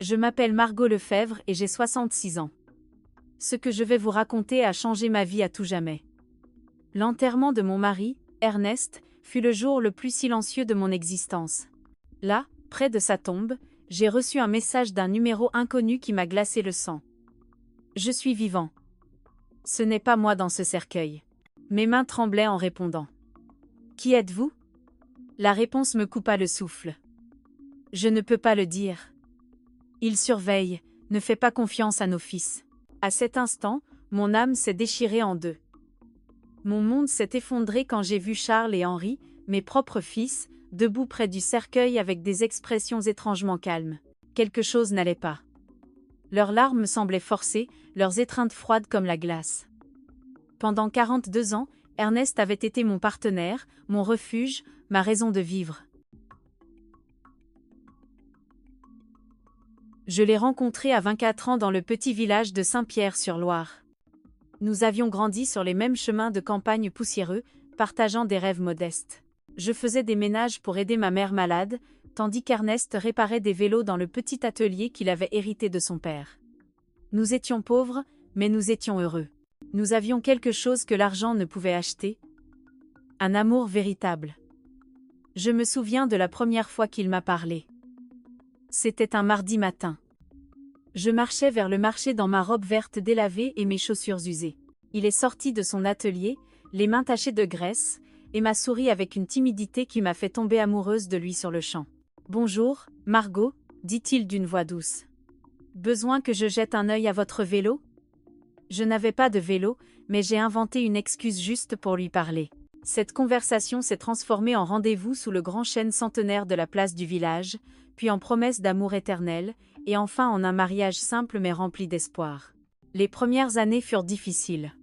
Je m'appelle Margot Lefebvre et j'ai 66 ans. Ce que je vais vous raconter a changé ma vie à tout jamais. L'enterrement de mon mari, Ernest, fut le jour le plus silencieux de mon existence. Là, près de sa tombe, j'ai reçu un message d'un numéro inconnu qui m'a glacé le sang. Je suis vivant. Ce n'est pas moi dans ce cercueil. Mes mains tremblaient en répondant. Qui êtes-vous? La réponse me coupa le souffle. Je ne peux pas le dire. Il surveille, ne fais pas confiance à nos fils. À cet instant, mon âme s'est déchirée en deux. Mon monde s'est effondré quand j'ai vu Charles et Henri, mes propres fils, debout près du cercueil avec des expressions étrangement calmes. Quelque chose n'allait pas. Leurs larmes semblaient forcées, leurs étreintes froides comme la glace. Pendant 42 ans, Ernest avait été mon partenaire, mon refuge, ma raison de vivre. Je l'ai rencontré à 24 ans dans le petit village de Saint-Pierre-sur-Loire. Nous avions grandi sur les mêmes chemins de campagne poussiéreux, partageant des rêves modestes. Je faisais des ménages pour aider ma mère malade, tandis qu'Ernest réparait des vélos dans le petit atelier qu'il avait hérité de son père. Nous étions pauvres, mais nous étions heureux. Nous avions quelque chose que l'argent ne pouvait acheter. Un amour véritable. Je me souviens de la première fois qu'il m'a parlé. C'était un mardi matin. Je marchais vers le marché dans ma robe verte délavée et mes chaussures usées. Il est sorti de son atelier, les mains tachées de graisse, et m'a souri avec une timidité qui m'a fait tomber amoureuse de lui sur le champ. « Bonjour, Margot », dit-il d'une voix douce. « Besoin que je jette un œil à votre vélo ?» Je n'avais pas de vélo, mais j'ai inventé une excuse juste pour lui parler. Cette conversation s'est transformée en rendez-vous sous le grand chêne centenaire de la place du village, puis en promesse d'amour éternel, et enfin en un mariage simple mais rempli d'espoir. Les premières années furent difficiles.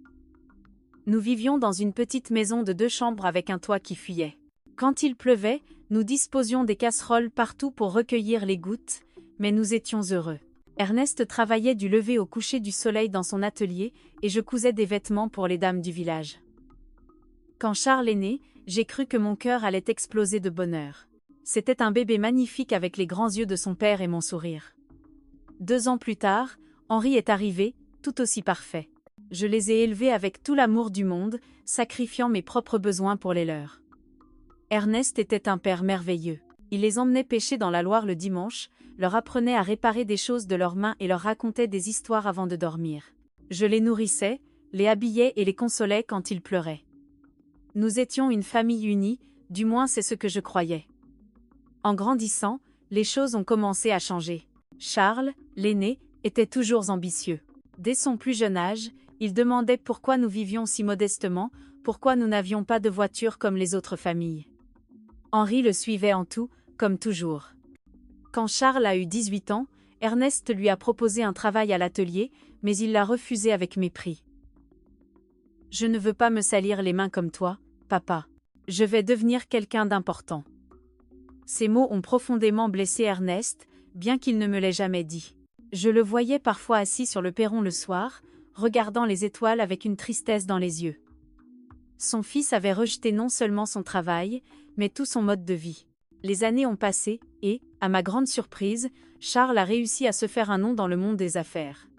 Nous vivions dans une petite maison de 2 chambres avec un toit qui fuyait. Quand il pleuvait, nous disposions des casseroles partout pour recueillir les gouttes, mais nous étions heureux. Ernest travaillait du lever au coucher du soleil dans son atelier et je cousais des vêtements pour les dames du village. Quand Charles est né, j'ai cru que mon cœur allait exploser de bonheur. C'était un bébé magnifique avec les grands yeux de son père et mon sourire. 2 ans plus tard, Henri est arrivé, tout aussi parfait. Je les ai élevés avec tout l'amour du monde, sacrifiant mes propres besoins pour les leurs. Ernest était un père merveilleux. Il les emmenait pêcher dans la Loire le dimanche, leur apprenait à réparer des choses de leurs mains et leur racontait des histoires avant de dormir. Je les nourrissais, les habillais et les consolais quand ils pleuraient. Nous étions une famille unie, du moins c'est ce que je croyais. En grandissant, les choses ont commencé à changer. Charles, l'aîné, était toujours ambitieux. Dès son plus jeune âge, il demandait pourquoi nous vivions si modestement, pourquoi nous n'avions pas de voiture comme les autres familles. Henri le suivait en tout, comme toujours. Quand Charles a eu 18 ans, Ernest lui a proposé un travail à l'atelier, mais il l'a refusé avec mépris. « Je ne veux pas me salir les mains comme toi, papa. Je vais devenir quelqu'un d'important. » Ces mots ont profondément blessé Ernest, bien qu'il ne me l'ait jamais dit. Je le voyais parfois assis sur le perron le soir, regardant les étoiles avec une tristesse dans les yeux. Son fils avait rejeté non seulement son travail, mais tout son mode de vie. Les années ont passé et, à ma grande surprise, Charles a réussi à se faire un nom dans le monde des affaires.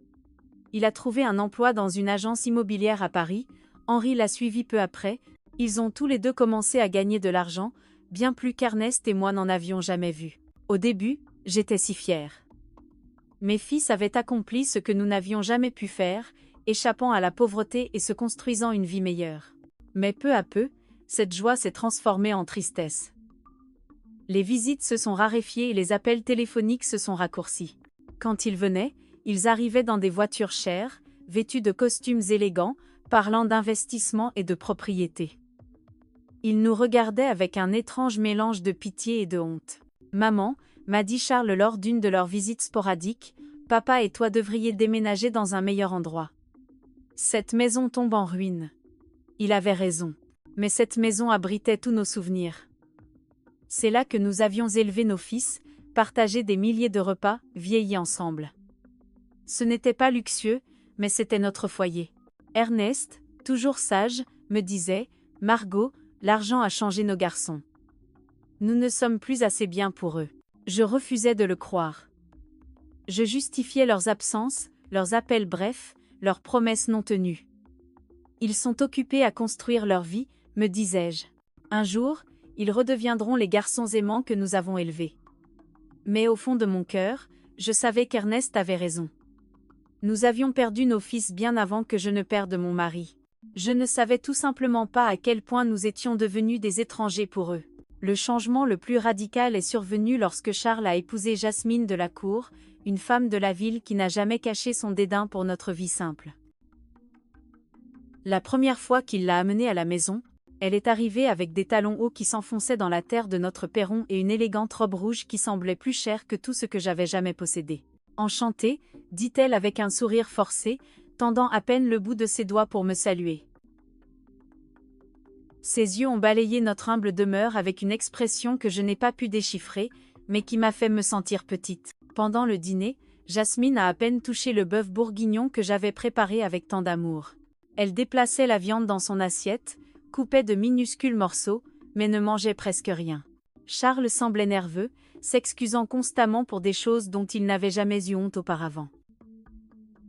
Il a trouvé un emploi dans une agence immobilière à Paris, Henri l'a suivi peu après, ils ont tous les deux commencé à gagner de l'argent, bien plus qu'Ernest et moi n'en avions jamais vu. Au début, j'étais si fière. Mes fils avaient accompli ce que nous n'avions jamais pu faire, échappant à la pauvreté et se construisant une vie meilleure. Mais peu à peu, cette joie s'est transformée en tristesse. Les visites se sont raréfiées et les appels téléphoniques se sont raccourcis. Quand ils venaient, ils arrivaient dans des voitures chères, vêtus de costumes élégants, parlant d'investissement et de propriété. Ils nous regardaient avec un étrange mélange de pitié et de honte. « Maman », m'a dit Charles lors d'une de leurs visites sporadiques, « papa et toi devriez déménager dans un meilleur endroit. Cette maison tombe en ruine. » Il avait raison. Mais cette maison abritait tous nos souvenirs. C'est là que nous avions élevé nos fils, partagé des milliers de repas, vieillis ensemble. Ce n'était pas luxueux, mais c'était notre foyer. Ernest, toujours sage, me disait, « Margot, l'argent a changé nos garçons. Nous ne sommes plus assez bien pour eux. » Je refusais de le croire. Je justifiais leurs absences, leurs appels brefs, leurs promesses non tenues. Ils sont occupés à construire leur vie, me disais-je. Un jour, ils redeviendront les garçons aimants que nous avons élevés. Mais au fond de mon cœur, je savais qu'Ernest avait raison. Nous avions perdu nos fils bien avant que je ne perde mon mari. Je ne savais tout simplement pas à quel point nous étions devenus des étrangers pour eux. Le changement le plus radical est survenu lorsque Charles a épousé Jasmine de la Cour, une femme de la ville qui n'a jamais caché son dédain pour notre vie simple. La première fois qu'il l'a amenée à la maison, elle est arrivée avec des talons hauts qui s'enfonçaient dans la terre de notre perron et une élégante robe rouge qui semblait plus chère que tout ce que j'avais jamais possédé. Enchantée, dit-elle avec un sourire forcé, tendant à peine le bout de ses doigts pour me saluer. Ses yeux ont balayé notre humble demeure avec une expression que je n'ai pas pu déchiffrer, mais qui m'a fait me sentir petite. Pendant le dîner, Jasmine a à peine touché le bœuf bourguignon que j'avais préparé avec tant d'amour. Elle déplaçait la viande dans son assiette, coupait de minuscules morceaux, mais ne mangeait presque rien. Charles semblait nerveux, s'excusant constamment pour des choses dont il n'avait jamais eu honte auparavant.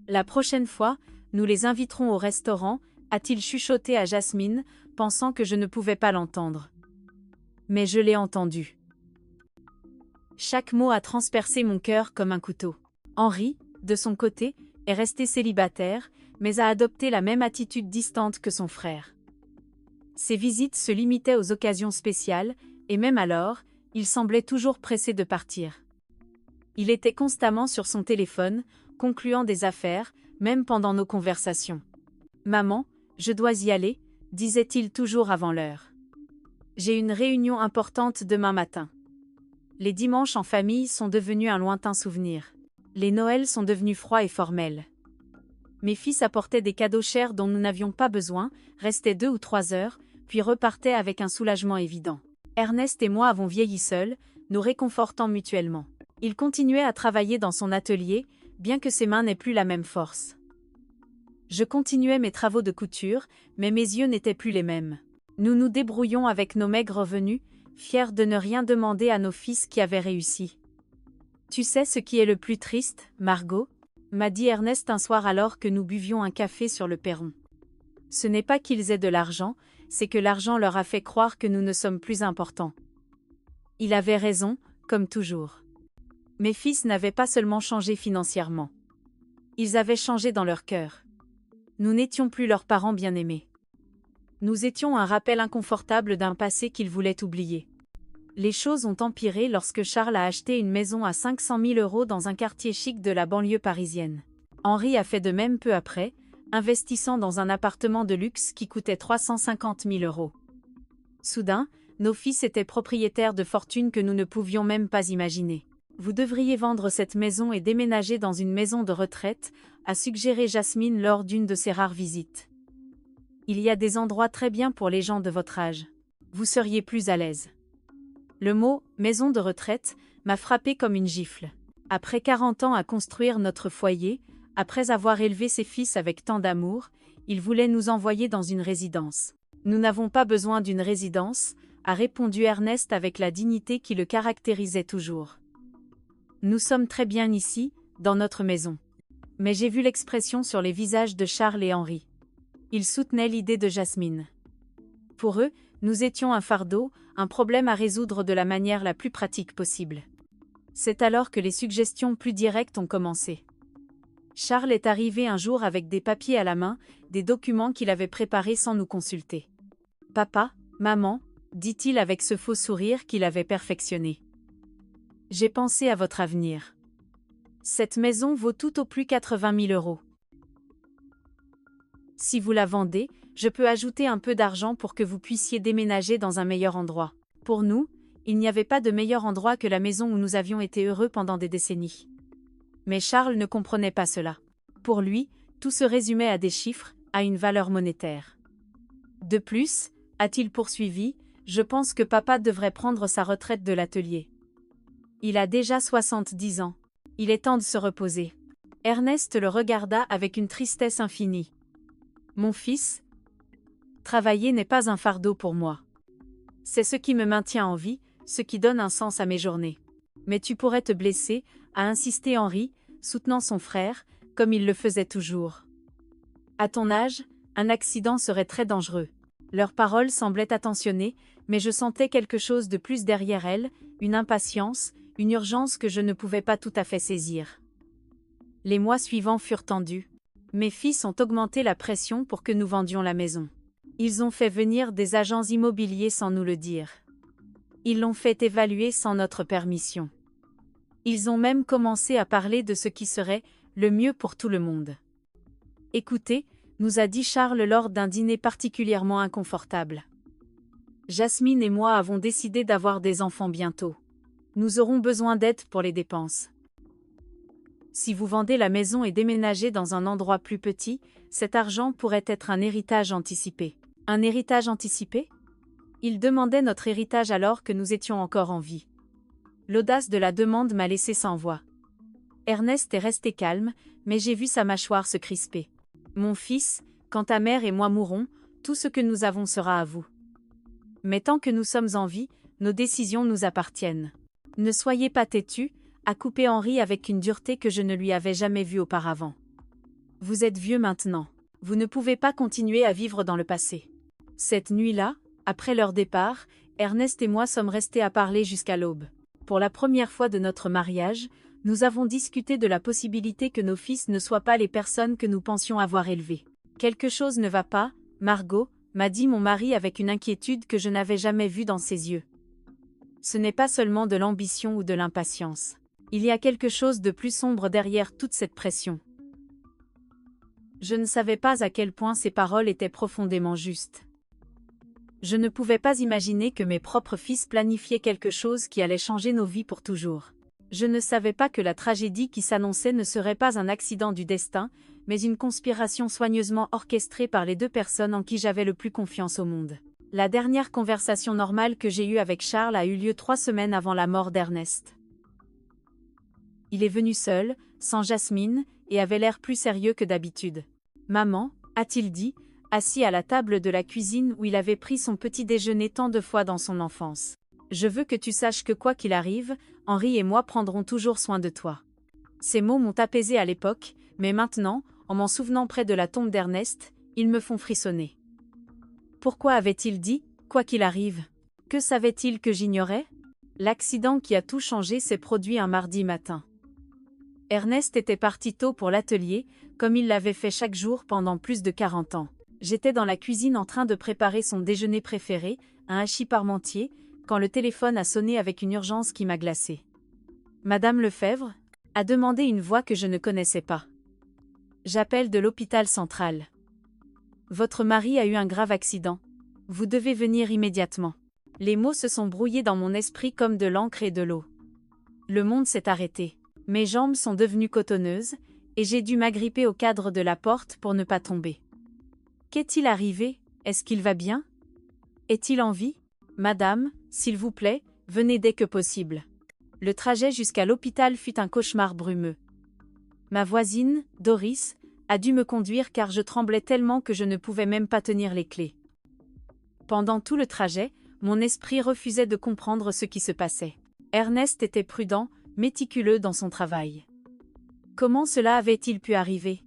La prochaine fois, nous les inviterons au restaurant, a-t-il chuchoté à Jasmine, pensant que je ne pouvais pas l'entendre. Mais je l'ai entendu. Chaque mot a transpercé mon cœur comme un couteau. Henri, de son côté, est resté célibataire, mais a adopté la même attitude distante que son frère. Ses visites se limitaient aux occasions spéciales, et même alors, il semblait toujours pressé de partir. Il était constamment sur son téléphone, concluant des affaires, même pendant nos conversations. « Maman, je dois y aller », disait-il toujours avant l'heure. « J'ai une réunion importante demain matin. » Les dimanches en famille sont devenus un lointain souvenir. Les Noëls sont devenus froids et formels. Mes fils apportaient des cadeaux chers dont nous n'avions pas besoin, restaient 2 ou 3 heures, puis repartaient avec un soulagement évident. Ernest et moi avons vieilli seuls, nous réconfortant mutuellement. Il continuait à travailler dans son atelier, bien que ses mains n'aient plus la même force. Je continuais mes travaux de couture, mais mes yeux n'étaient plus les mêmes. Nous nous débrouillions avec nos maigres revenus, fiers de ne rien demander à nos fils qui avaient réussi. « Tu sais ce qui est le plus triste, Margot ?» m'a dit Ernest un soir alors que nous buvions un café sur le perron. « Ce n'est pas qu'ils aient de l'argent, c'est que l'argent leur a fait croire que nous ne sommes plus importants. » Il avait raison, comme toujours. Mes fils n'avaient pas seulement changé financièrement. Ils avaient changé dans leur cœur. Nous n'étions plus leurs parents bien-aimés. Nous étions un rappel inconfortable d'un passé qu'ils voulaient oublier. Les choses ont empiré lorsque Charles a acheté une maison à 500 000 € dans un quartier chic de la banlieue parisienne. Henri a fait de même peu après, investissant dans un appartement de luxe qui coûtait 350 000 €. Soudain, nos fils étaient propriétaires de fortunes que nous ne pouvions même pas imaginer. « Vous devriez vendre cette maison et déménager dans une maison de retraite », a suggéré Jasmine lors d'une de ses rares visites. « Il y a des endroits très bien pour les gens de votre âge. Vous seriez plus à l'aise. » Le mot « maison de retraite » m'a frappé comme une gifle. Après 40 ans à construire notre foyer, après avoir élevé ses fils avec tant d'amour, il voulait nous envoyer dans une résidence. « Nous n'avons pas besoin d'une résidence », a répondu Ernest avec la dignité qui le caractérisait toujours. « Nous sommes très bien ici, dans notre maison. » Mais j'ai vu l'expression sur les visages de Charles et Henri. Ils soutenaient l'idée de Jasmine. Pour eux, nous étions un fardeau, un problème à résoudre de la manière la plus pratique possible. C'est alors que les suggestions plus directes ont commencé. Charles est arrivé un jour avec des papiers à la main, des documents qu'il avait préparés sans nous consulter. « Papa, maman », dit-il avec ce faux sourire qu'il avait perfectionné. « J'ai pensé à votre avenir. Cette maison vaut tout au plus 80 000 €. Si vous la vendez, je peux ajouter un peu d'argent pour que vous puissiez déménager dans un meilleur endroit. Pour nous, il n'y avait pas de meilleur endroit que la maison où nous avions été heureux pendant des décennies. » Mais Charles ne comprenait pas cela. Pour lui, tout se résumait à des chiffres, à une valeur monétaire. De plus, a-t-il poursuivi, je pense que papa devrait prendre sa retraite de l'atelier. Il a déjà 70 ans. Il est temps de se reposer. Ernest le regarda avec une tristesse infinie. « Mon fils, travailler n'est pas un fardeau pour moi. C'est ce qui me maintient en vie, ce qui donne un sens à mes journées. Mais tu pourrais te blesser, » a insisté Henri, soutenant son frère, comme il le faisait toujours. À ton âge, un accident serait très dangereux. Leurs paroles semblaient attentionnées, mais je sentais quelque chose de plus derrière elles, une impatience, une urgence que je ne pouvais pas tout à fait saisir. Les mois suivants furent tendus. Mes fils ont augmenté la pression pour que nous vendions la maison. Ils ont fait venir des agents immobiliers sans nous le dire. Ils l'ont fait évaluer sans notre permission. Ils ont même commencé à parler de ce qui serait le mieux pour tout le monde. Écoutez, nous a dit Charles lors d'un dîner particulièrement inconfortable. Jasmine et moi avons décidé d'avoir des enfants bientôt. Nous aurons besoin d'aide pour les dépenses. Si vous vendez la maison et déménagez dans un endroit plus petit, cet argent pourrait être un héritage anticipé. Un héritage anticipé ? Il demandait notre héritage alors que nous étions encore en vie. L'audace de la demande m'a laissé sans voix. Ernest est resté calme, mais j'ai vu sa mâchoire se crisper. Mon fils, quand ta mère et moi mourrons, tout ce que nous avons sera à vous. Mais tant que nous sommes en vie, nos décisions nous appartiennent. Ne soyez pas têtu, a coupé Henri avec une dureté que je ne lui avais jamais vue auparavant. Vous êtes vieux maintenant. Vous ne pouvez pas continuer à vivre dans le passé. Cette nuit-là, après leur départ, Ernest et moi sommes restés à parler jusqu'à l'aube. Pour la première fois de notre mariage, nous avons discuté de la possibilité que nos fils ne soient pas les personnes que nous pensions avoir élevées. Quelque chose ne va pas, Margot, m'a dit mon mari avec une inquiétude que je n'avais jamais vue dans ses yeux. Ce n'est pas seulement de l'ambition ou de l'impatience. Il y a quelque chose de plus sombre derrière toute cette pression. Je ne savais pas à quel point ces paroles étaient profondément justes. Je ne pouvais pas imaginer que mes propres fils planifiaient quelque chose qui allait changer nos vies pour toujours. Je ne savais pas que la tragédie qui s'annonçait ne serait pas un accident du destin, mais une conspiration soigneusement orchestrée par les deux personnes en qui j'avais le plus confiance au monde. La dernière conversation normale que j'ai eue avec Charles a eu lieu 3 semaines avant la mort d'Ernest. Il est venu seul, sans Jasmine, et avait l'air plus sérieux que d'habitude. « Maman » a-t-il dit, assis à la table de la cuisine où il avait pris son petit déjeuner tant de fois dans son enfance. « Je veux que tu saches que quoi qu'il arrive, Henri et moi prendrons toujours soin de toi. » Ces mots m'ont apaisé à l'époque, mais maintenant, en m'en souvenant près de la tombe d'Ernest, ils me font frissonner. Pourquoi avait-il dit « quoi qu'il arrive » ? Que savait-il que j'ignorais ? L'accident qui a tout changé s'est produit un mardi matin. Ernest était parti tôt pour l'atelier, comme il l'avait fait chaque jour pendant plus de 40 ans. J'étais dans la cuisine en train de préparer son déjeuner préféré, un hachis parmentier, quand le téléphone a sonné avec une urgence qui m'a glacée. « Madame Lefebvre » a demandé une voix que je ne connaissais pas. « J'appelle de l'hôpital central. Votre mari a eu un grave accident. Vous devez venir immédiatement. » Les mots se sont brouillés dans mon esprit comme de l'encre et de l'eau. Le monde s'est arrêté. Mes jambes sont devenues cotonneuses, et j'ai dû m'agripper au cadre de la porte pour ne pas tomber. Qu'est-il arrivé ? Est-ce qu'il va bien ? Est-il en vie ? Madame, s'il vous plaît, venez dès que possible. Le trajet jusqu'à l'hôpital fut un cauchemar brumeux. Ma voisine, Doris, a dû me conduire car je tremblais tellement que je ne pouvais même pas tenir les clés. Pendant tout le trajet, mon esprit refusait de comprendre ce qui se passait. Ernest était prudent, méticuleux dans son travail. Comment cela avait-il pu arriver ?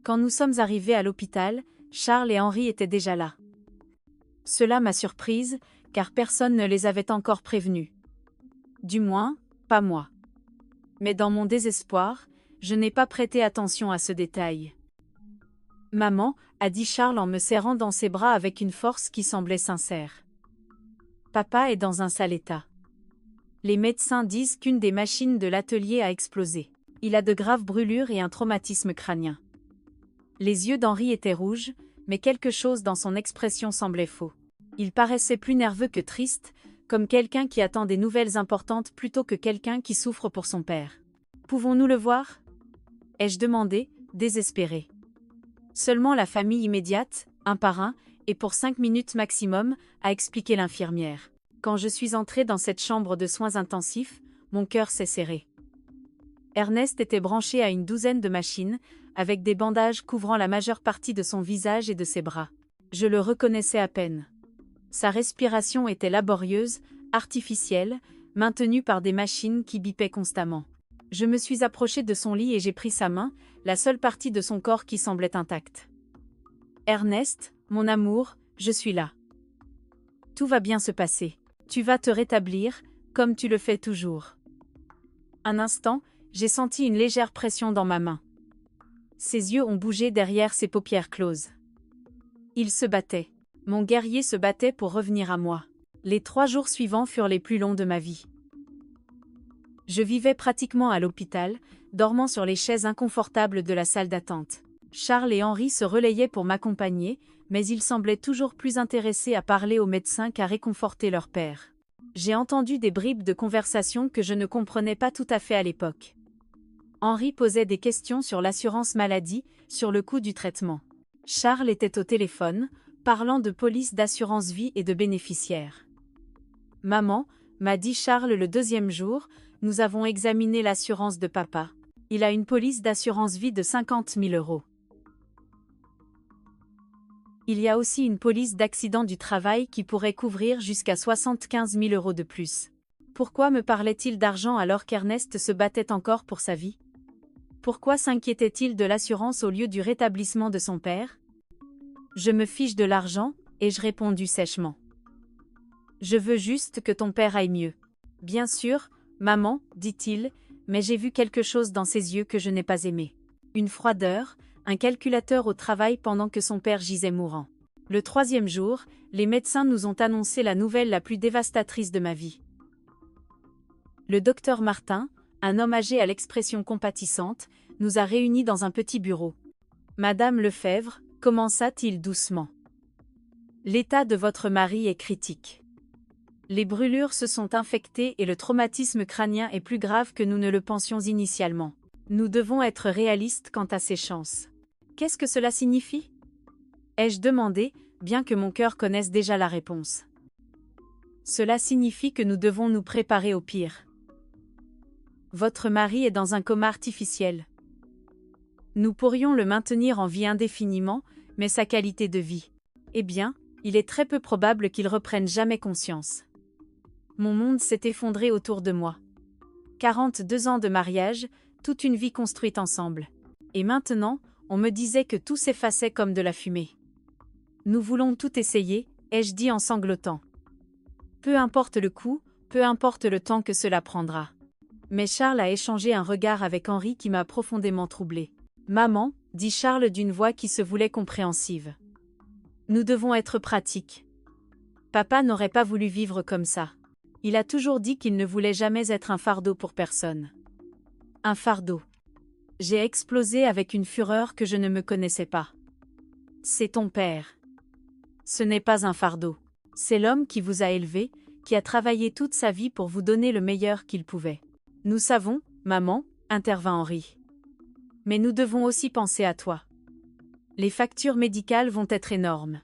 Quand nous sommes arrivés à l'hôpital, Charles et Henri étaient déjà là. Cela m'a surprise, car personne ne les avait encore prévenus. Du moins, pas moi. Mais dans mon désespoir, je n'ai pas prêté attention à ce détail. « Maman » a dit Charles en me serrant dans ses bras avec une force qui semblait sincère. « Papa est dans un sale état. Les médecins disent qu'une des machines de l'atelier a explosé. Il a de graves brûlures et un traumatisme crânien. » Les yeux d'Henri étaient rouges, mais quelque chose dans son expression semblait faux. Il paraissait plus nerveux que triste, comme quelqu'un qui attend des nouvelles importantes plutôt que quelqu'un qui souffre pour son père. « Pouvons-nous le voir » ai-je demandé, désespéré. Seulement la famille immédiate, un par un, et pour 5 minutes maximum, a expliqué l'infirmière. Quand je suis entrée dans cette chambre de soins intensifs, mon cœur s'est serré. Ernest était branché à une douzaine de machines, avec des bandages couvrant la majeure partie de son visage et de ses bras. Je le reconnaissais à peine. Sa respiration était laborieuse, artificielle, maintenue par des machines qui bipaient constamment. Je me suis approchée de son lit et j'ai pris sa main, la seule partie de son corps qui semblait intacte. Ernest, mon amour, je suis là. Tout va bien se passer. Tu vas te rétablir, comme tu le fais toujours. Un instant, j'ai senti une légère pression dans ma main. Ses yeux ont bougé derrière ses paupières closes. Il se battait. Mon guerrier se battait pour revenir à moi. Les 3 jours suivants furent les plus longs de ma vie. Je vivais pratiquement à l'hôpital, dormant sur les chaises inconfortables de la salle d'attente. Charles et Henri se relayaient pour m'accompagner, mais ils semblaient toujours plus intéressés à parler aux médecins qu'à réconforter leur père. J'ai entendu des bribes de conversation que je ne comprenais pas tout à fait à l'époque. Henri posait des questions sur l'assurance maladie, sur le coût du traitement. Charles était au téléphone, parlant de police d'assurance vie et de bénéficiaires. « Maman, m'a dit Charles le 2e jour, nous avons examiné l'assurance de papa. Il a une police d'assurance vie de 50 000 €. Il y a aussi une police d'accident du travail qui pourrait couvrir jusqu'à 75 000 € de plus. Pourquoi me parlait-il d'argent alors qu'Ernest se battait encore pour sa vie? Pourquoi s'inquiétait-il de l'assurance au lieu du rétablissement de son père? Je me fiche de l'argent, ai-je répondu sèchement. Je veux juste que ton père aille mieux. Bien sûr, maman, dit-il, mais j'ai vu quelque chose dans ses yeux que je n'ai pas aimé. Une froideur, un calculateur au travail pendant que son père gisait mourant. Le 3e jour, les médecins nous ont annoncé la nouvelle la plus dévastatrice de ma vie. Le docteur Martin, un homme âgé à l'expression compatissante, nous a réunis dans un petit bureau. Madame Lefebvre, commença-t-il doucement. L'état de votre mari est critique. Les brûlures se sont infectées et le traumatisme crânien est plus grave que nous ne le pensions initialement. Nous devons être réalistes quant à ses chances. Qu'est-ce que cela signifie? Ai-je demandé, bien que mon cœur connaisse déjà la réponse. Cela signifie que nous devons nous préparer au pire. Votre mari est dans un coma artificiel. Nous pourrions le maintenir en vie indéfiniment, mais sa qualité de vie, eh bien, il est très peu probable qu'il reprenne jamais conscience. Mon monde s'est effondré autour de moi. 42 ans de mariage, toute une vie construite ensemble. Et maintenant, on me disait que tout s'effaçait comme de la fumée. Nous voulons tout essayer, ai-je dit en sanglotant. Peu importe le coût, peu importe le temps que cela prendra. Mais Charles a échangé un regard avec Henri qui m'a profondément troublée. Maman, dit Charles d'une voix qui se voulait compréhensive. Nous devons être pratiques. Papa n'aurait pas voulu vivre comme ça. Il a toujours dit qu'il ne voulait jamais être un fardeau pour personne. Un fardeau. J'ai explosé avec une fureur que je ne me connaissais pas. C'est ton père. Ce n'est pas un fardeau. C'est l'homme qui vous a élevé, qui a travaillé toute sa vie pour vous donner le meilleur qu'il pouvait. Nous savons, maman, intervint Henri. Mais nous devons aussi penser à toi. Les factures médicales vont être énormes.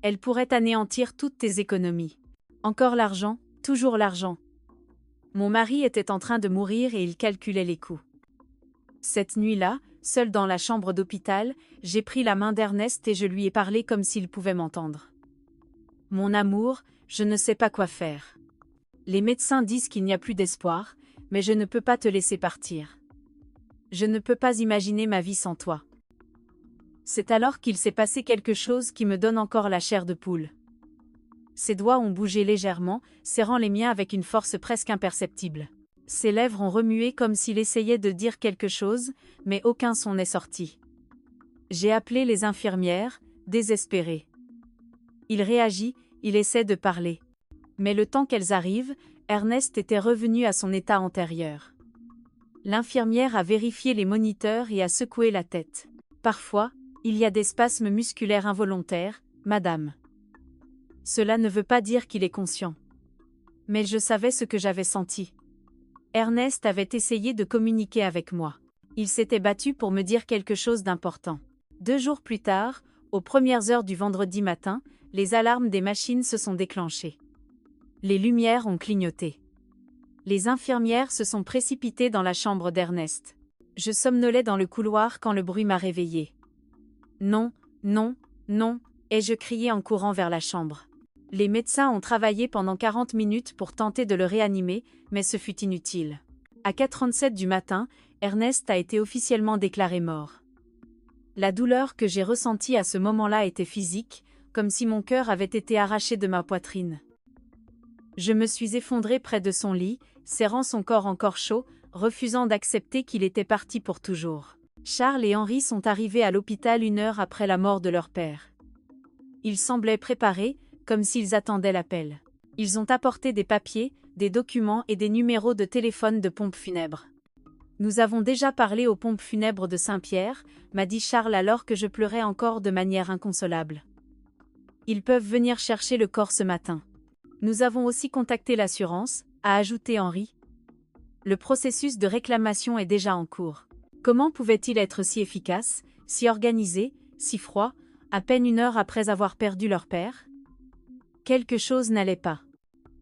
Elles pourraient anéantir toutes tes économies. Encore l'argent, toujours l'argent. Mon mari était en train de mourir et il calculait les coûts. Cette nuit-là, seule dans la chambre d'hôpital, j'ai pris la main d'Ernest et je lui ai parlé comme s'il pouvait m'entendre. Mon amour, je ne sais pas quoi faire. Les médecins disent qu'il n'y a plus d'espoir, mais je ne peux pas te laisser partir. Je ne peux pas imaginer ma vie sans toi. C'est alors qu'il s'est passé quelque chose qui me donne encore la chair de poule. Ses doigts ont bougé légèrement, serrant les miens avec une force presque imperceptible. Ses lèvres ont remué comme s'il essayait de dire quelque chose, mais aucun son n'est sorti. J'ai appelé les infirmières, désespérée. Il réagit, il essaie de parler. Mais le temps qu'elles arrivent, Ernest était revenu à son état antérieur. L'infirmière a vérifié les moniteurs et a secoué la tête. Parfois, il y a des spasmes musculaires involontaires, madame. Cela ne veut pas dire qu'il est conscient. Mais je savais ce que j'avais senti. Ernest avait essayé de communiquer avec moi. Il s'était battu pour me dire quelque chose d'important. 2 jours plus tard, aux premières heures du vendredi matin, les alarmes des machines se sont déclenchées. Les lumières ont clignoté. Les infirmières se sont précipitées dans la chambre d'Ernest. Je somnolais dans le couloir quand le bruit m'a réveillée. Non, non, non, ai-je crié en courant vers la chambre. Les médecins ont travaillé pendant 40 minutes pour tenter de le réanimer, mais ce fut inutile. À 4h37 du matin, Ernest a été officiellement déclaré mort. La douleur que j'ai ressentie à ce moment-là était physique, comme si mon cœur avait été arraché de ma poitrine. Je me suis effondrée près de son lit, serrant son corps encore chaud, refusant d'accepter qu'il était parti pour toujours. Charles et Henri sont arrivés à l'hôpital 1 heure après la mort de leur père. Ils semblaient préparés, comme s'ils attendaient l'appel. Ils ont apporté des papiers, des documents et des numéros de téléphone de pompes funèbres. Nous avons déjà parlé aux pompes funèbres de Saint-Pierre, m'a dit Charles alors que je pleurais encore de manière inconsolable. Ils peuvent venir chercher le corps ce matin. Nous avons aussi contacté l'assurance, a ajouté Henri. Le processus de réclamation est déjà en cours. Comment pouvait-il être si efficace, si organisé, si froid, à peine 1 heure après avoir perdu leur père? Quelque chose n'allait pas.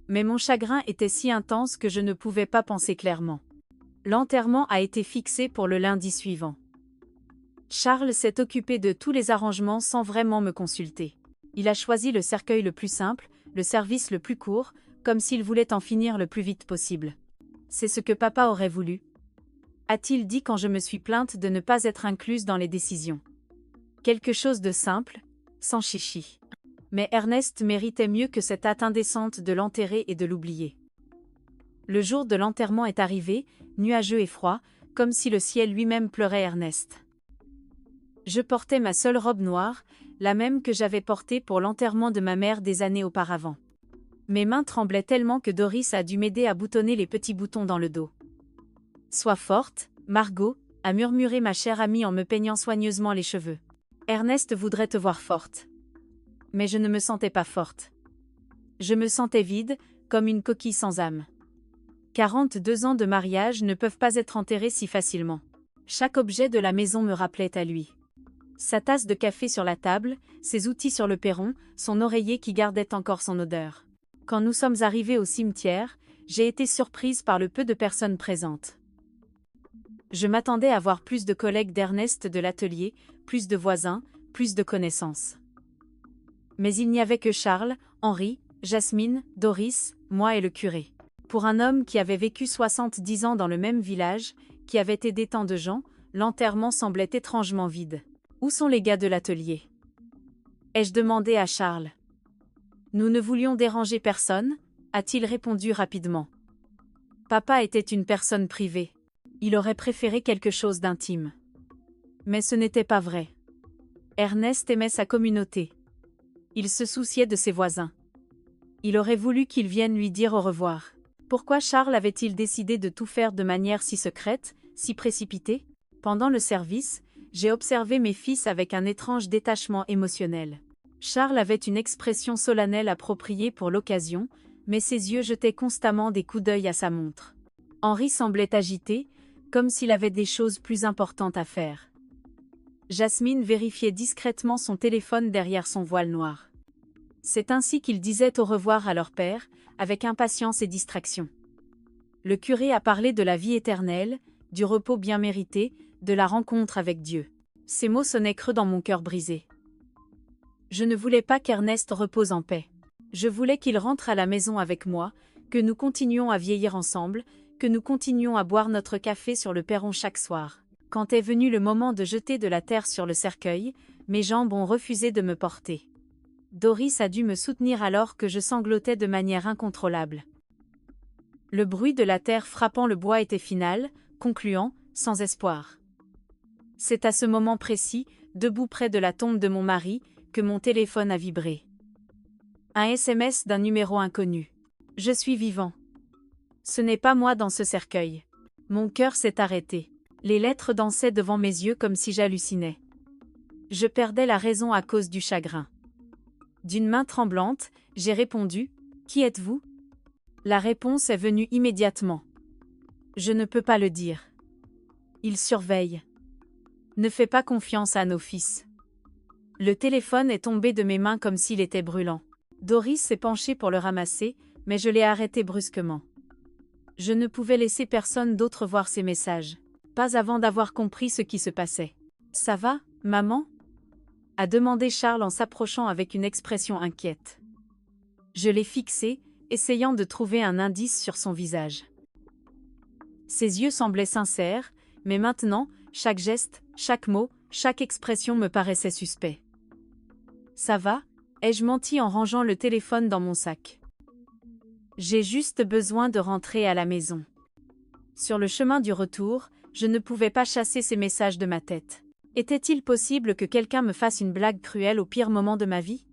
Mais mon chagrin était si intense que je ne pouvais pas penser clairement. L'enterrement a été fixé pour le lundi suivant. Charles s'est occupé de tous les arrangements sans vraiment me consulter. Il a choisi le cercueil le plus simple, le service le plus court, comme s'il voulait en finir le plus vite possible. C'est ce que papa aurait voulu, a-t-il dit quand je me suis plainte de ne pas être incluse dans les décisions. Quelque chose de simple, sans chichi. Mais Ernest méritait mieux que cette hâte indécente de l'enterrer et de l'oublier. Le jour de l'enterrement est arrivé, nuageux et froid, comme si le ciel lui-même pleurait Ernest. Je portais ma seule robe noire, la même que j'avais portée pour l'enterrement de ma mère des années auparavant. Mes mains tremblaient tellement que Doris a dû m'aider à boutonner les petits boutons dans le dos. « Sois forte, Margot », a murmuré ma chère amie en me peignant soigneusement les cheveux. Ernest voudrait te voir forte. Mais je ne me sentais pas forte. Je me sentais vide, comme une coquille sans âme. 42 ans de mariage ne peuvent pas être enterrés si facilement. Chaque objet de la maison me rappelait à lui. Sa tasse de café sur la table, ses outils sur le perron, son oreiller qui gardait encore son odeur. Quand nous sommes arrivés au cimetière, j'ai été surprise par le peu de personnes présentes. Je m'attendais à voir plus de collègues d'Ernest de l'atelier, plus de voisins, plus de connaissances. Mais il n'y avait que Charles, Henri, Jasmine, Doris, moi et le curé. Pour un homme qui avait vécu 70 ans dans le même village, qui avait aidé tant de gens, l'enterrement semblait étrangement vide. Où sont les gars de l'atelier? Ai-je demandé à Charles. Nous ne voulions déranger personne, a-t-il répondu rapidement. Papa était une personne privée. Il aurait préféré quelque chose d'intime. Mais ce n'était pas vrai. Ernest aimait sa communauté. Il se souciait de ses voisins. Il aurait voulu qu'ils viennent lui dire au revoir. Pourquoi Charles avait-il décidé de tout faire de manière si secrète, si précipitée? Pendant le service, j'ai observé mes fils avec un étrange détachement émotionnel. Charles avait une expression solennelle appropriée pour l'occasion, mais ses yeux jetaient constamment des coups d'œil à sa montre. Henri semblait agité, comme s'il avait des choses plus importantes à faire. Jasmine vérifiait discrètement son téléphone derrière son voile noir. C'est ainsi qu'ils disaient au revoir à leur père, avec impatience et distraction. Le curé a parlé de la vie éternelle, du repos bien mérité, de la rencontre avec Dieu. Ces mots sonnaient creux dans mon cœur brisé. Je ne voulais pas qu'Ernest repose en paix. Je voulais qu'il rentre à la maison avec moi, que nous continuions à vieillir ensemble, que nous continuions à boire notre café sur le perron chaque soir. Quand est venu le moment de jeter de la terre sur le cercueil, mes jambes ont refusé de me porter. Doris a dû me soutenir alors que je sanglotais de manière incontrôlable. Le bruit de la terre frappant le bois était final, concluant, sans espoir. C'est à ce moment précis, debout près de la tombe de mon mari, que mon téléphone a vibré. Un SMS d'un numéro inconnu. Je suis vivant. Ce n'est pas moi dans ce cercueil. Mon cœur s'est arrêté. Les lettres dansaient devant mes yeux comme si j'hallucinais. Je perdais la raison à cause du chagrin. D'une main tremblante, j'ai répondu « Qui êtes-vous » La réponse est venue immédiatement. Je ne peux pas le dire. Il surveille. Ne fais pas confiance à nos fils. Le téléphone est tombé de mes mains comme s'il était brûlant. Doris s'est penchée pour le ramasser, mais je l'ai arrêté brusquement. Je ne pouvais laisser personne d'autre voir ces messages. Pas avant d'avoir compris ce qui se passait. « Ça va, maman ?» a demandé Charles en s'approchant avec une expression inquiète. Je l'ai fixé, essayant de trouver un indice sur son visage. Ses yeux semblaient sincères, mais maintenant, chaque geste, chaque mot, chaque expression me paraissait suspect. « Ça va ?» ai-je menti en rangeant le téléphone dans mon sac. « J'ai juste besoin de rentrer à la maison. » Sur le chemin du retour, je ne pouvais pas chasser ces messages de ma tête. Était-il possible que quelqu'un me fasse une blague cruelle au pire moment de ma vie?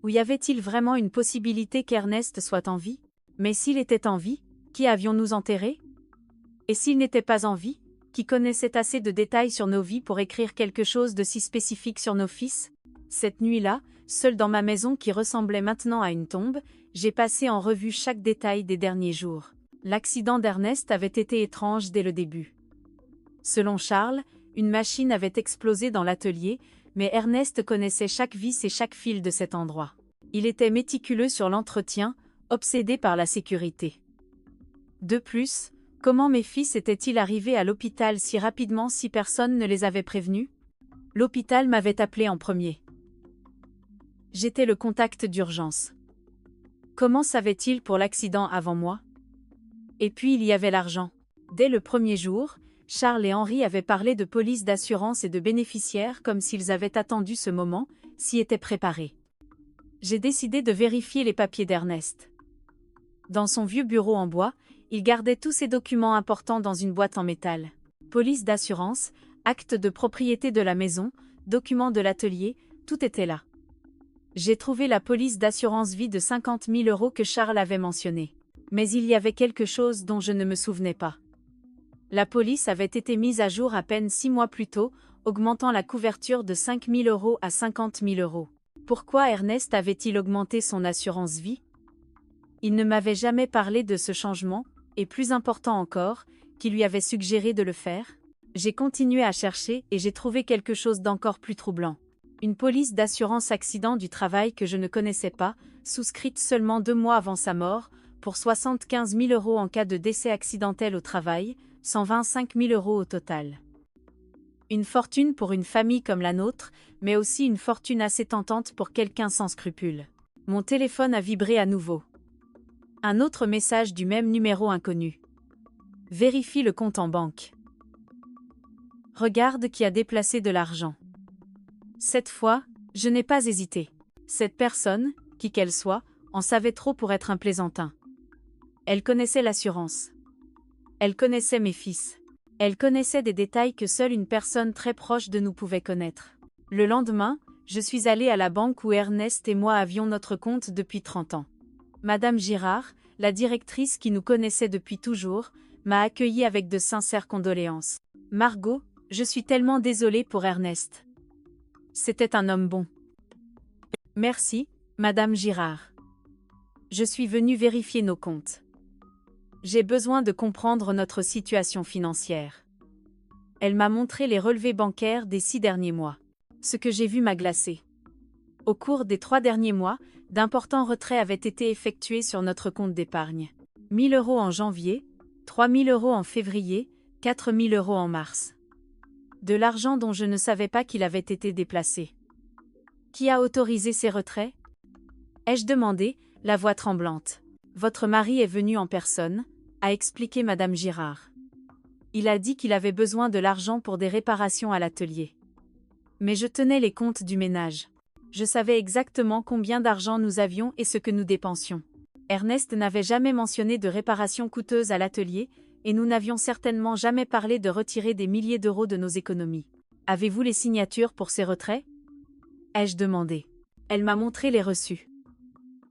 Ou y avait-il vraiment une possibilité qu'Ernest soit en vie? Mais s'il était en vie, qui avions-nous enterré? Et s'il n'était pas en vie, qui connaissait assez de détails sur nos vies pour écrire quelque chose de si spécifique sur nos fils? Cette nuit-là, seule dans ma maison qui ressemblait maintenant à une tombe, j'ai passé en revue chaque détail des derniers jours. L'accident d'Ernest avait été étrange dès le début. Selon Charles, une machine avait explosé dans l'atelier, mais Ernest connaissait chaque vis et chaque fil de cet endroit. Il était méticuleux sur l'entretien, obsédé par la sécurité. De plus, comment mes fils étaient-ils arrivés à l'hôpital si rapidement si personne ne les avait prévenus? L'hôpital m'avait appelé en premier. J'étais le contact d'urgence. Comment savait-il pour l'accident avant moi? Et puis il y avait l'argent. Dès le premier jour, Charles et Henri avaient parlé de police d'assurance et de bénéficiaires comme s'ils avaient attendu ce moment, s'y étaient préparés. J'ai décidé de vérifier les papiers d'Ernest. Dans son vieux bureau en bois, il gardait tous ses documents importants dans une boîte en métal. Police d'assurance, acte de propriété de la maison, documents de l'atelier, tout était là. J'ai trouvé la police d'assurance vie de 50 000 € que Charles avait mentionnée. Mais il y avait quelque chose dont je ne me souvenais pas. La police avait été mise à jour à peine 6 mois plus tôt, augmentant la couverture de 5 000 € à 50 000 €. Pourquoi Ernest avait-il augmenté son assurance vie? Il ne m'avait jamais parlé de ce changement, et plus important encore, qui lui avait suggéré de le faire. J'ai continué à chercher et j'ai trouvé quelque chose d'encore plus troublant. Une police d'assurance accident du travail que je ne connaissais pas, souscrite seulement 2 mois avant sa mort, pour 75 000 € en cas de décès accidentel au travail, 125 000 € au total. Une fortune pour une famille comme la nôtre, mais aussi une fortune assez tentante pour quelqu'un sans scrupules. Mon téléphone a vibré à nouveau. Un autre message du même numéro inconnu. Vérifie le compte en banque. Regarde qui a déplacé de l'argent. Cette fois, je n'ai pas hésité. Cette personne, qui qu'elle soit, en savait trop pour être un plaisantin. Elle connaissait l'assurance. Elle connaissait mes fils. Elle connaissait des détails que seule une personne très proche de nous pouvait connaître. Le lendemain, je suis allée à la banque où Ernest et moi avions notre compte depuis 30 ans. Madame Girard, la directrice qui nous connaissait depuis toujours, m'a accueillie avec de sincères condoléances. « Margot, je suis tellement désolée pour Ernest. C'était un homme bon. » « Merci, Madame Girard. Je suis venue vérifier nos comptes. J'ai besoin de comprendre notre situation financière. » Elle m'a montré les relevés bancaires des 6 derniers mois. Ce que j'ai vu m'a glacé. Au cours des 3 derniers mois, d'importants retraits avaient été effectués sur notre compte d'épargne. 1 000 € en janvier, 3 000 € en février, 4 000 € en mars. De l'argent dont je ne savais pas qu'il avait été déplacé. Qui a autorisé ces retraits? Ai-je demandé, la voix tremblante. Votre mari est venu en personne, a expliqué Madame Girard. Il a dit qu'il avait besoin de l'argent pour des réparations à l'atelier. Mais je tenais les comptes du ménage. Je savais exactement combien d'argent nous avions et ce que nous dépensions. Ernest n'avait jamais mentionné de réparations coûteuses à l'atelier, et nous n'avions certainement jamais parlé de retirer des milliers d'euros de nos économies. Avez-vous les signatures pour ces retraits? Ai-je demandé. Elle m'a montré les reçus.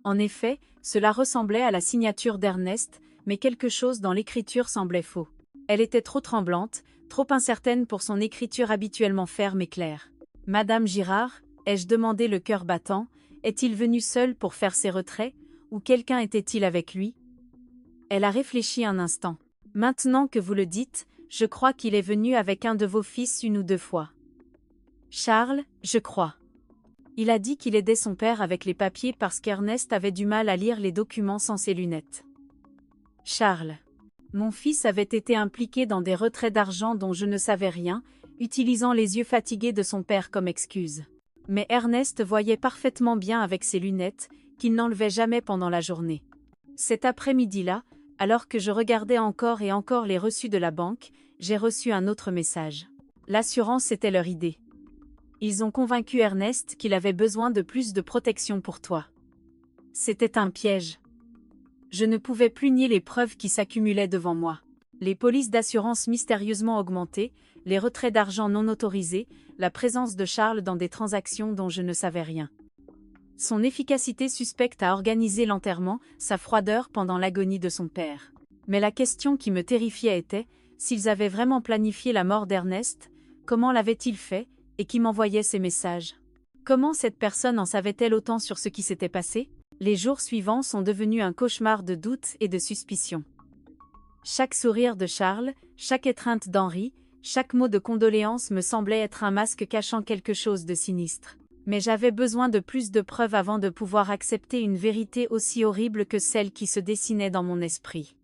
En effet, cela ressemblait à la signature d'Ernest, mais quelque chose dans l'écriture semblait faux. Elle était trop tremblante, trop incertaine pour son écriture habituellement ferme et claire. Madame Girard, ai-je demandé le cœur battant, est-il venu seul pour faire ses retraits, ou quelqu'un était-il avec lui? Elle a réfléchi un instant. Maintenant que vous le dites, je crois qu'il est venu avec un de vos fils 1 ou 2 fois. Charles, je crois. Il a dit qu'il aidait son père avec les papiers parce qu'Ernest avait du mal à lire les documents sans ses lunettes. Charles. Mon fils avait été impliqué dans des retraits d'argent dont je ne savais rien, utilisant les yeux fatigués de son père comme excuse. Mais Ernest voyait parfaitement bien avec ses lunettes, qu'il n'enlevait jamais pendant la journée. Cet après-midi-là, Alors que je regardais encore et encore les reçus de la banque, j'ai reçu un autre message. L'assurance était leur idée. Ils ont convaincu Ernest qu'il avait besoin de plus de protection pour toi. C'était un piège. Je ne pouvais plus nier les preuves qui s'accumulaient devant moi. Les polices d'assurance mystérieusement augmentées, les retraits d'argent non autorisés, la présence de Charles dans des transactions dont je ne savais rien. Son efficacité suspecte à organiser l'enterrement, sa froideur pendant l'agonie de son père. Mais la question qui me terrifiait était, s'ils avaient vraiment planifié la mort d'Ernest, comment l'avaient-ils fait, et qui m'envoyait ces messages? Comment cette personne en savait-elle autant sur ce qui s'était passé? Les jours suivants sont devenus un cauchemar de doutes et de suspicions. Chaque sourire de Charles, chaque étreinte d'Henri, chaque mot de condoléance me semblait être un masque cachant quelque chose de sinistre. Mais j'avais besoin de plus de preuves avant de pouvoir accepter une vérité aussi horrible que celle qui se dessinait dans mon esprit.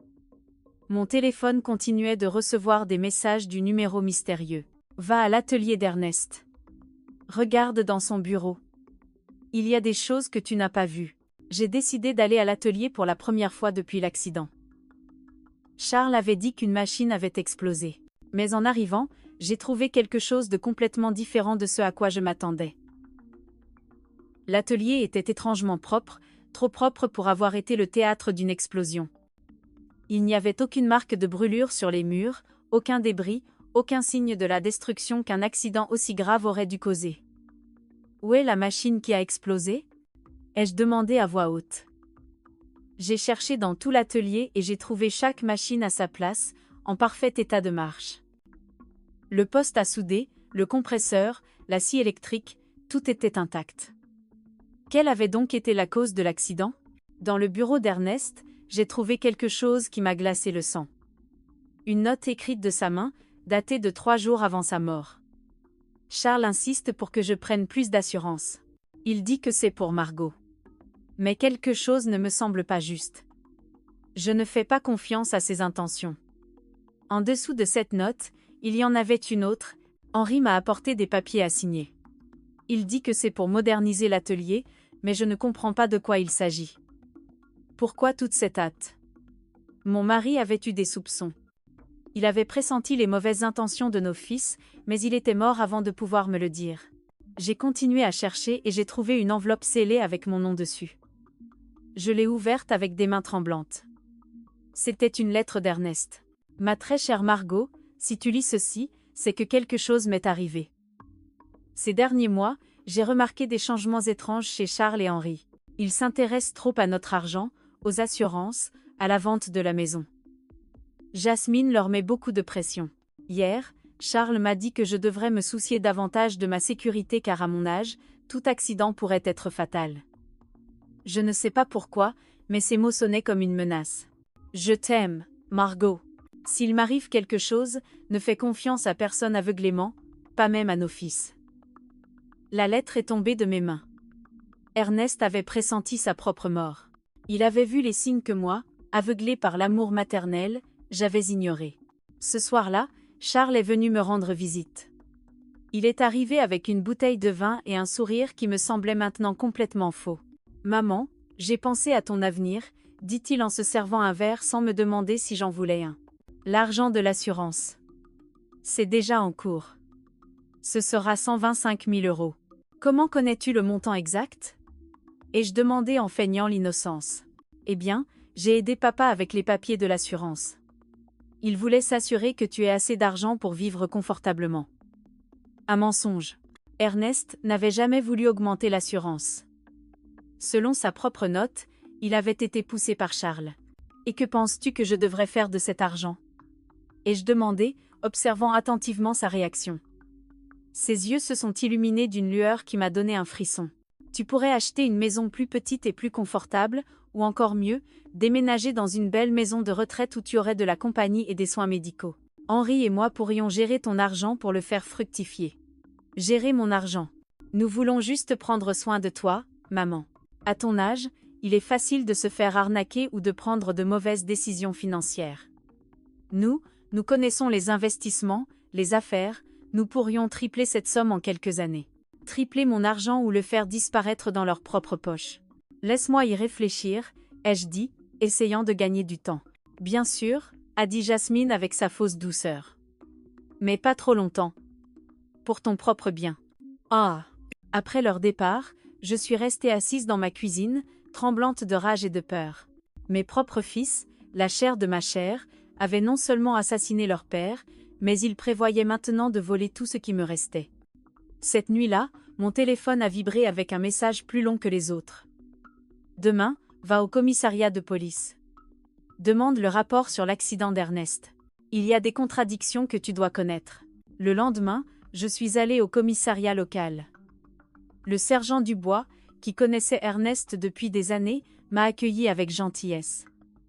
Mon téléphone continuait de recevoir des messages du numéro mystérieux. Va à l'atelier d'Ernest. Regarde dans son bureau. Il y a des choses que tu n'as pas vues. J'ai décidé d'aller à l'atelier pour la première fois depuis l'accident. Charles avait dit qu'une machine avait explosé. Mais en arrivant, j'ai trouvé quelque chose de complètement différent de ce à quoi je m'attendais. L'atelier était étrangement propre, trop propre pour avoir été le théâtre d'une explosion. Il n'y avait aucune marque de brûlure sur les murs, aucun débris, aucun signe de la destruction qu'un accident aussi grave aurait dû causer. Où est la machine qui a explosé? Ai-je demandé à voix haute. J'ai cherché dans tout l'atelier et j'ai trouvé chaque machine à sa place, en parfait état de marche. Le poste à souder, le compresseur, la scie électrique, tout était intact. Quelle avait donc été la cause de l'accident? Dans le bureau d'Ernest, j'ai trouvé quelque chose qui m'a glacé le sang. Une note écrite de sa main, datée de 3 jours avant sa mort. Charles insiste pour que je prenne plus d'assurance. Il dit que c'est pour Margot. Mais quelque chose ne me semble pas juste. Je ne fais pas confiance à ses intentions. En dessous de cette note, il y en avait une autre. Henri m'a apporté des papiers à signer. Il dit que c'est pour moderniser l'atelier, mais je ne comprends pas de quoi il s'agit. Pourquoi toute cette hâte? Mon mari avait eu des soupçons. Il avait pressenti les mauvaises intentions de nos fils, mais il était mort avant de pouvoir me le dire. J'ai continué à chercher et j'ai trouvé une enveloppe scellée avec mon nom dessus. Je l'ai ouverte avec des mains tremblantes. C'était une lettre d'Ernest. Ma très chère Margot, si tu lis ceci, c'est que quelque chose m'est arrivé. Ces derniers mois, j'ai remarqué des changements étranges chez Charles et Henri. Ils s'intéressent trop à notre argent, aux assurances, à la vente de la maison. Jasmine leur met beaucoup de pression. Hier, Charles m'a dit que je devrais me soucier davantage de ma sécurité car à mon âge, tout accident pourrait être fatal. Je ne sais pas pourquoi, mais ces mots sonnaient comme une menace. Je t'aime, Margot. S'il m'arrive quelque chose, ne fais confiance à personne aveuglément, pas même à nos fils. La lettre est tombée de mes mains. Ernest avait pressenti sa propre mort. Il avait vu les signes que moi, aveuglé par l'amour maternel, j'avais ignorés. Ce soir-là, Charles est venu me rendre visite. Il est arrivé avec une bouteille de vin et un sourire qui me semblait maintenant complètement faux. « Maman, j'ai pensé à ton avenir », dit-il en se servant un verre sans me demander si j'en voulais un. L'argent de l'assurance. C'est déjà en cours. Ce sera 125 000 €. Comment connais-tu le montant exact? Ai-je demandé en feignant l'innocence. Eh bien, j'ai aidé papa avec les papiers de l'assurance. Il voulait s'assurer que tu aies assez d'argent pour vivre confortablement. Un mensonge. Ernest n'avait jamais voulu augmenter l'assurance. Selon sa propre note, il avait été poussé par Charles. Et que penses-tu que je devrais faire de cet argent? Ai-je demandé, observant attentivement sa réaction. Ses yeux se sont illuminés d'une lueur qui m'a donné un frisson. Tu pourrais acheter une maison plus petite et plus confortable, ou encore mieux, déménager dans une belle maison de retraite où tu aurais de la compagnie et des soins médicaux. Henri et moi pourrions gérer ton argent pour le faire fructifier. Gérer mon argent. Nous voulons juste prendre soin de toi, maman. À ton âge, il est facile de se faire arnaquer ou de prendre de mauvaises décisions financières. Nous connaissons les investissements, les affaires, nous pourrions tripler cette somme en quelques années. Tripler mon argent ou le faire disparaître dans leur propre poche. Laisse-moi y réfléchir, ai-je dit, essayant de gagner du temps. Bien sûr, a dit Jasmine avec sa fausse douceur. Mais pas trop longtemps. Pour ton propre bien. Ah! Après leur départ, je suis restée assise dans ma cuisine, tremblante de rage et de peur. Mes propres fils, la chair de ma chair, avaient non seulement assassiné leur père, mais ils prévoyaient maintenant de voler tout ce qui me restait. Cette nuit-là, mon téléphone a vibré avec un message plus long que les autres. Demain, va au commissariat de police. Demande le rapport sur l'accident d'Ernest. Il y a des contradictions que tu dois connaître. Le lendemain, je suis allée au commissariat local. Le sergent Dubois, qui connaissait Ernest depuis des années, m'a accueilli avec gentillesse.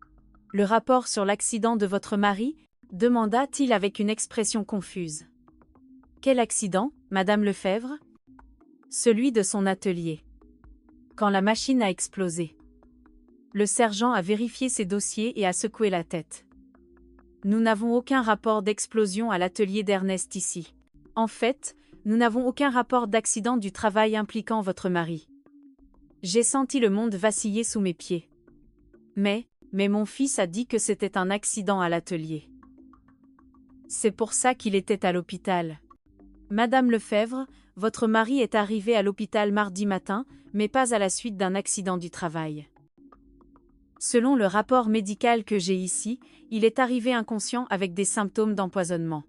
« Le rapport sur l'accident de votre mari ?» demanda-t-il avec une expression confuse. « Quel accident, Madame Lefebvre ?»« Celui de son atelier. Quand la machine a explosé. » Le sergent a vérifié ses dossiers et a secoué la tête. « Nous n'avons aucun rapport d'explosion à l'atelier d'Ernest ici. En fait, nous n'avons aucun rapport d'accident du travail impliquant votre mari. » J'ai senti le monde vaciller sous mes pieds. Mais mon fils a dit que c'était un accident à l'atelier. C'est pour ça qu'il était à l'hôpital. Madame Lefebvre, votre mari est arrivé à l'hôpital mardi matin, mais pas à la suite d'un accident du travail. Selon le rapport médical que j'ai ici, il est arrivé inconscient avec des symptômes d'empoisonnement.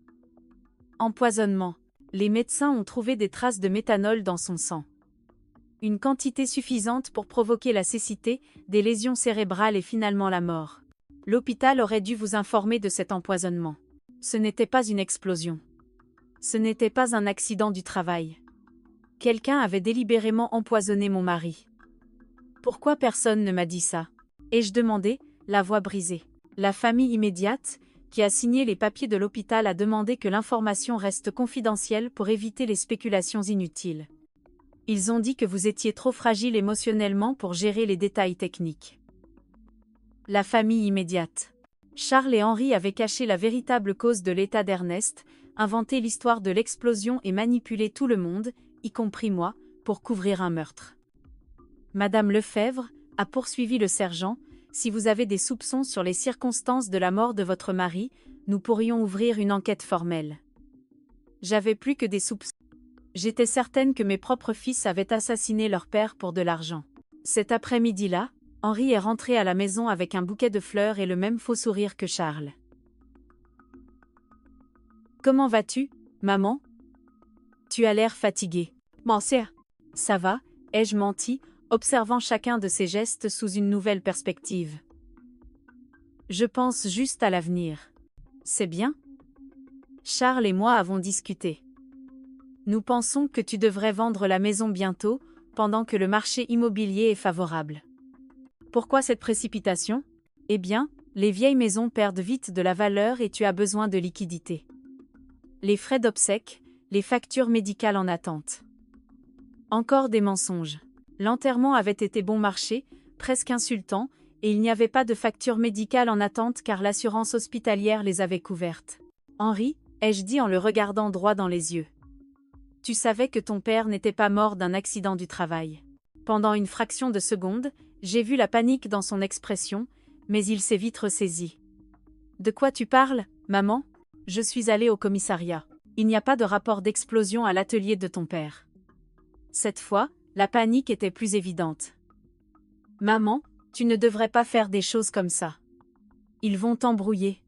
Empoisonnement. Les médecins ont trouvé des traces de méthanol dans son sang. Une quantité suffisante pour provoquer la cécité, des lésions cérébrales et finalement la mort. L'hôpital aurait dû vous informer de cet empoisonnement. Ce n'était pas une explosion. Ce n'était pas un accident du travail. Quelqu'un avait délibérément empoisonné mon mari. Pourquoi personne ne m'a dit ça ? Ai-je demandé, la voix brisée. La famille immédiate, qui a signé les papiers de l'hôpital, a demandé que l'information reste confidentielle pour éviter les spéculations inutiles. Ils ont dit que vous étiez trop fragile émotionnellement pour gérer les détails techniques. La famille immédiate. Charles et Henri avaient caché la véritable cause de l'état d'Ernest, inventé l'histoire de l'explosion et manipulé tout le monde, y compris moi, pour couvrir un meurtre. Madame Lefebvre, a poursuivi le sergent, si vous avez des soupçons sur les circonstances de la mort de votre mari, nous pourrions ouvrir une enquête formelle. J'avais plus que des soupçons. J'étais certaine que mes propres fils avaient assassiné leur père pour de l'argent. Cet après-midi-là, Henri est rentré à la maison avec un bouquet de fleurs et le même faux sourire que Charles. « Comment vas-tu, maman ? Tu as l'air fatiguée. »« Monsieur. »« Ça va ?» ai-je menti, observant chacun de ses gestes sous une nouvelle perspective. « Je pense juste à l'avenir. C'est bien ? Charles et moi avons discuté. Nous pensons que tu devrais vendre la maison bientôt, pendant que le marché immobilier est favorable. Pourquoi cette précipitation ? Eh bien, les vieilles maisons perdent vite de la valeur et tu as besoin de liquidités. Les frais d'obsèques, les factures médicales en attente. Encore des mensonges. L'enterrement avait été bon marché, presque insultant, et il n'y avait pas de factures médicales en attente car l'assurance hospitalière les avait couvertes. Henri, ai-je dit en le regardant droit dans les yeux. Tu savais que ton père n'était pas mort d'un accident du travail. Pendant une fraction de seconde, j'ai vu la panique dans son expression, mais il s'est vite ressaisi. De quoi tu parles, maman ? Je suis allée au commissariat. Il n'y a pas de rapport d'explosion à l'atelier de ton père. Cette fois, la panique était plus évidente. Maman, tu ne devrais pas faire des choses comme ça. Ils vont t'embrouiller.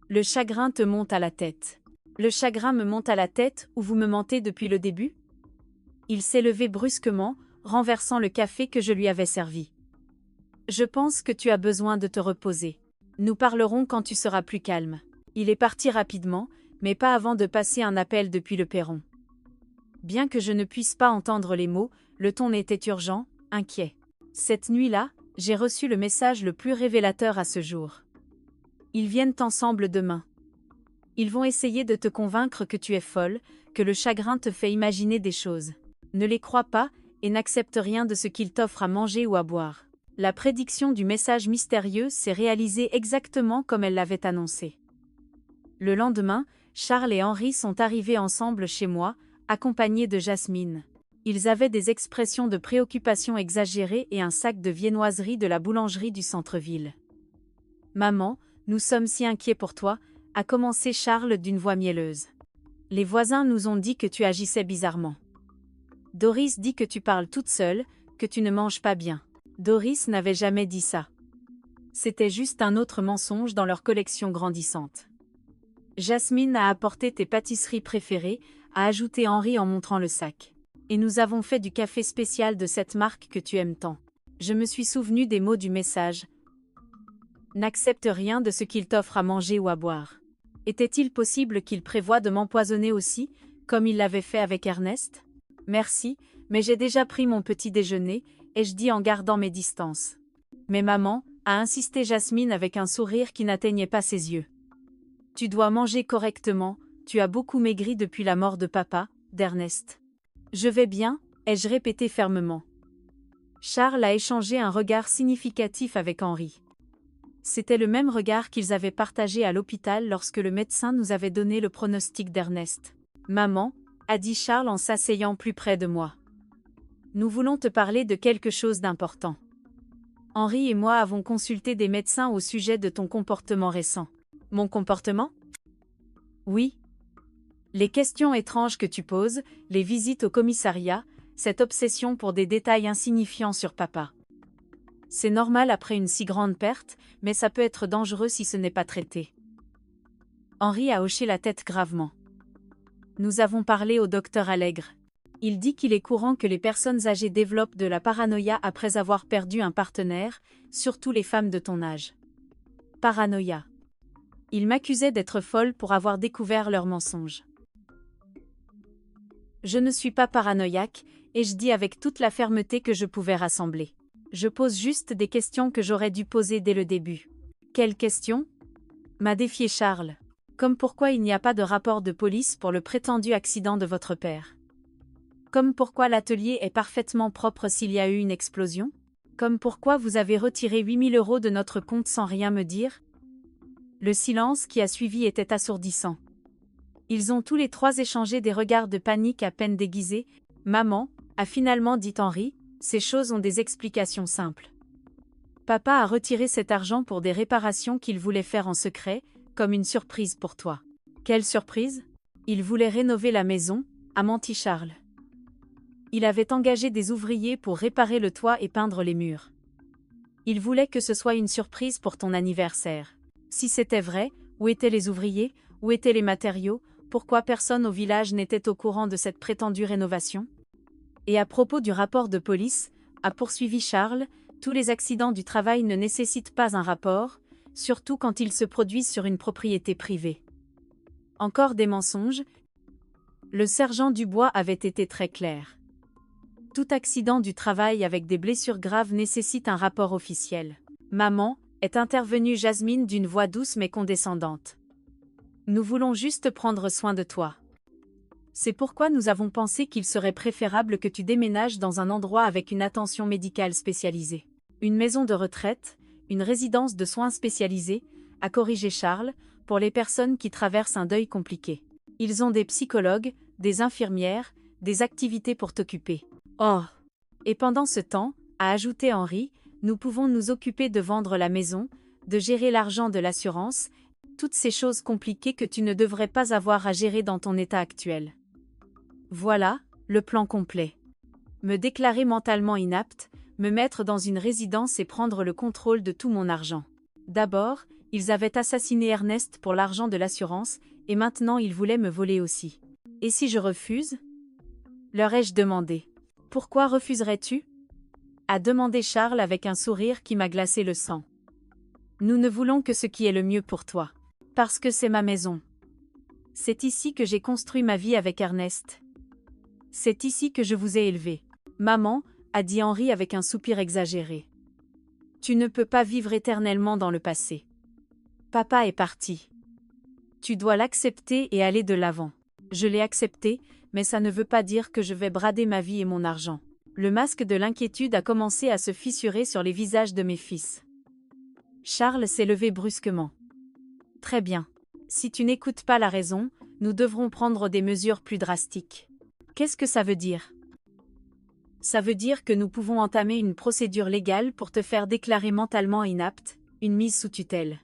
Le chagrin te monte à la tête. Le chagrin me monte à la tête ou vous me mentez depuis le début ? Il s'est levé brusquement, renversant le café que je lui avais servi. Je pense que tu as besoin de te reposer. Nous parlerons quand tu seras plus calme. Il est parti rapidement, mais pas avant de passer un appel depuis le perron. Bien que je ne puisse pas entendre les mots, le ton était urgent, inquiet. Cette nuit-là, j'ai reçu le message le plus révélateur à ce jour. Ils viennent ensemble demain. Ils vont essayer de te convaincre que tu es folle, que le chagrin te fait imaginer des choses. Ne les crois pas, et n'accepte rien de ce qu'ils t'offrent à manger ou à boire. La prédiction du message mystérieux s'est réalisée exactement comme elle l'avait annoncé. Le lendemain, Charles et Henri sont arrivés ensemble chez moi, accompagnés de Jasmine. Ils avaient des expressions de préoccupation exagérées et un sac de viennoiserie de la boulangerie du centre-ville. « Maman, Nous sommes si inquiets pour toi, a commencé Charles d'une voix mielleuse. Les voisins nous ont dit que tu agissais bizarrement. Doris dit que tu parles toute seule, que tu ne manges pas bien. Doris n'avait jamais dit ça. C'était juste un autre mensonge dans leur collection grandissante. Jasmine a apporté tes pâtisseries préférées, a ajouté Henri en montrant le sac. Et nous avons fait du café spécial de cette marque que tu aimes tant. Je me suis souvenu des mots du message. N'accepte rien de ce qu'il t'offre à manger ou à boire. Était-il possible qu'il prévoie de m'empoisonner aussi, comme il l'avait fait avec Ernest? Merci, mais j'ai déjà pris mon petit déjeuner, ai-je dit en gardant mes distances. Mais maman, a insisté Jasmine avec un sourire qui n'atteignait pas ses yeux. Tu dois manger correctement, tu as beaucoup maigri depuis la mort de papa, d'Ernest. Je vais bien, ai-je répété fermement. Charles a échangé un regard significatif avec Henri. C'était le même regard qu'ils avaient partagé à l'hôpital lorsque le médecin nous avait donné le pronostic d'Ernest. Maman, a dit Charles en s'asseyant plus près de moi. Nous voulons te parler de quelque chose d'important. Henri et moi avons consulté des médecins au sujet de ton comportement récent. Mon comportement? Oui. Les questions étranges que tu poses, les visites au commissariat, cette obsession pour des détails insignifiants sur papa. C'est normal après une si grande perte, mais ça peut être dangereux si ce n'est pas traité. Henri a hoché la tête gravement. Nous avons parlé au docteur Allègre. Il dit qu'il est courant que les personnes âgées développent de la paranoïa après avoir perdu un partenaire, surtout les femmes de ton âge. Paranoïa. Il m'accusait d'être folle pour avoir découvert leurs mensonges. Je ne suis pas paranoïaque, et je dis avec toute la fermeté que je pouvais rassembler. Je pose juste des questions que j'aurais dû poser dès le début. Quelles questions? M'a défié Charles. Comme pourquoi il n'y a pas de rapport de police pour le prétendu accident de votre père. Comme pourquoi l'atelier est parfaitement propre s'il y a eu une explosion. Comme pourquoi vous avez retiré 8 000 € de notre compte sans rien me dire. Le silence qui a suivi était assourdissant. Ils ont tous les trois échangé des regards de panique à peine déguisés. Maman, a finalement dit Henri, ces choses ont des explications simples. Papa a retiré cet argent pour des réparations qu'il voulait faire en secret, comme une surprise pour toi. Quelle surprise? Il voulait rénover la maison, a menti Charles. Il avait engagé des ouvriers pour réparer le toit et peindre les murs. Il voulait que ce soit une surprise pour ton anniversaire. Si c'était vrai, où étaient les ouvriers, où étaient les matériaux, pourquoi personne au village n'était au courant de cette prétendue rénovation? Et à propos du rapport de police, a poursuivi Charles, tous les accidents du travail ne nécessitent pas un rapport, surtout quand ils se produisent sur une propriété privée. Encore des mensonges? Le sergent Dubois avait été très clair. Tout accident du travail avec des blessures graves nécessite un rapport officiel. Maman, est intervenue Jasmine d'une voix douce mais condescendante. Nous voulons juste prendre soin de toi. C'est pourquoi nous avons pensé qu'il serait préférable que tu déménages dans un endroit avec une attention médicale spécialisée. Une maison de retraite, une résidence de soins spécialisée, a corrigé Charles, pour les personnes qui traversent un deuil compliqué. Ils ont des psychologues, des infirmières, des activités pour t'occuper. Oh! Et pendant ce temps, a ajouté Henri, nous pouvons nous occuper de vendre la maison, de gérer l'argent de l'assurance, toutes ces choses compliquées que tu ne devrais pas avoir à gérer dans ton état actuel. Voilà, le plan complet. Me déclarer mentalement inapte, me mettre dans une résidence et prendre le contrôle de tout mon argent. D'abord, ils avaient assassiné Ernest pour l'argent de l'assurance, et maintenant ils voulaient me voler aussi. Et si je refuse? Leur ai-je demandé. Pourquoi refuserais-tu? A demandé Charles avec un sourire qui m'a glacé le sang. Nous ne voulons que ce qui est le mieux pour toi. Parce que c'est ma maison. C'est ici que j'ai construit ma vie avec Ernest. C'est ici que je vous ai élevé. Maman, a dit Henri avec un soupir exagéré. Tu ne peux pas vivre éternellement dans le passé. Papa est parti. Tu dois l'accepter et aller de l'avant. Je l'ai accepté, mais ça ne veut pas dire que je vais brader ma vie et mon argent. Le masque de l'inquiétude a commencé à se fissurer sur les visages de mes fils. Charles s'est levé brusquement. Très bien. Si tu n'écoutes pas la raison, nous devrons prendre des mesures plus drastiques. Qu'est-ce que ça veut dire? Ça veut dire que nous pouvons entamer une procédure légale pour te faire déclarer mentalement inapte, une mise sous tutelle.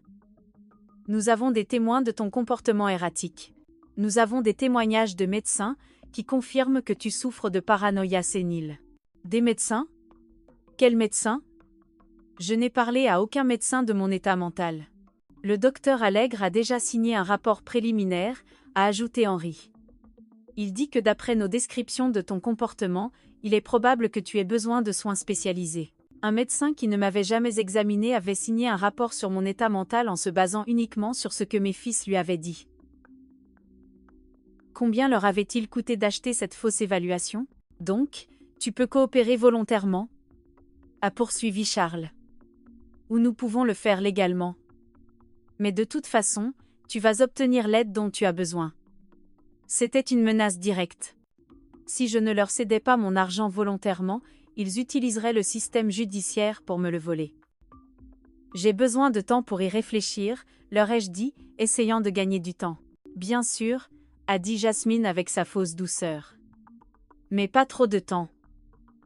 Nous avons des témoins de ton comportement erratique. Nous avons des témoignages de médecins qui confirment que tu souffres de paranoïa sénile. Des médecins? Quels médecins? Je n'ai parlé à aucun médecin de mon état mental. Le docteur Allègre a déjà signé un rapport préliminaire, a ajouté Henri. Il dit que d'après nos descriptions de ton comportement, il est probable que tu aies besoin de soins spécialisés. Un médecin qui ne m'avait jamais examiné avait signé un rapport sur mon état mental en se basant uniquement sur ce que mes fils lui avaient dit. Combien leur avait-il coûté d'acheter cette fausse évaluation? Donc, tu peux coopérer volontairement? A poursuivi Charles. Ou nous pouvons le faire légalement. Mais de toute façon, tu vas obtenir l'aide dont tu as besoin. C'était une menace directe. Si je ne leur cédais pas mon argent volontairement, ils utiliseraient le système judiciaire pour me le voler. J'ai besoin de temps pour y réfléchir, leur ai-je dit, essayant de gagner du temps. Bien sûr, a dit Jasmine avec sa fausse douceur. Mais pas trop de temps.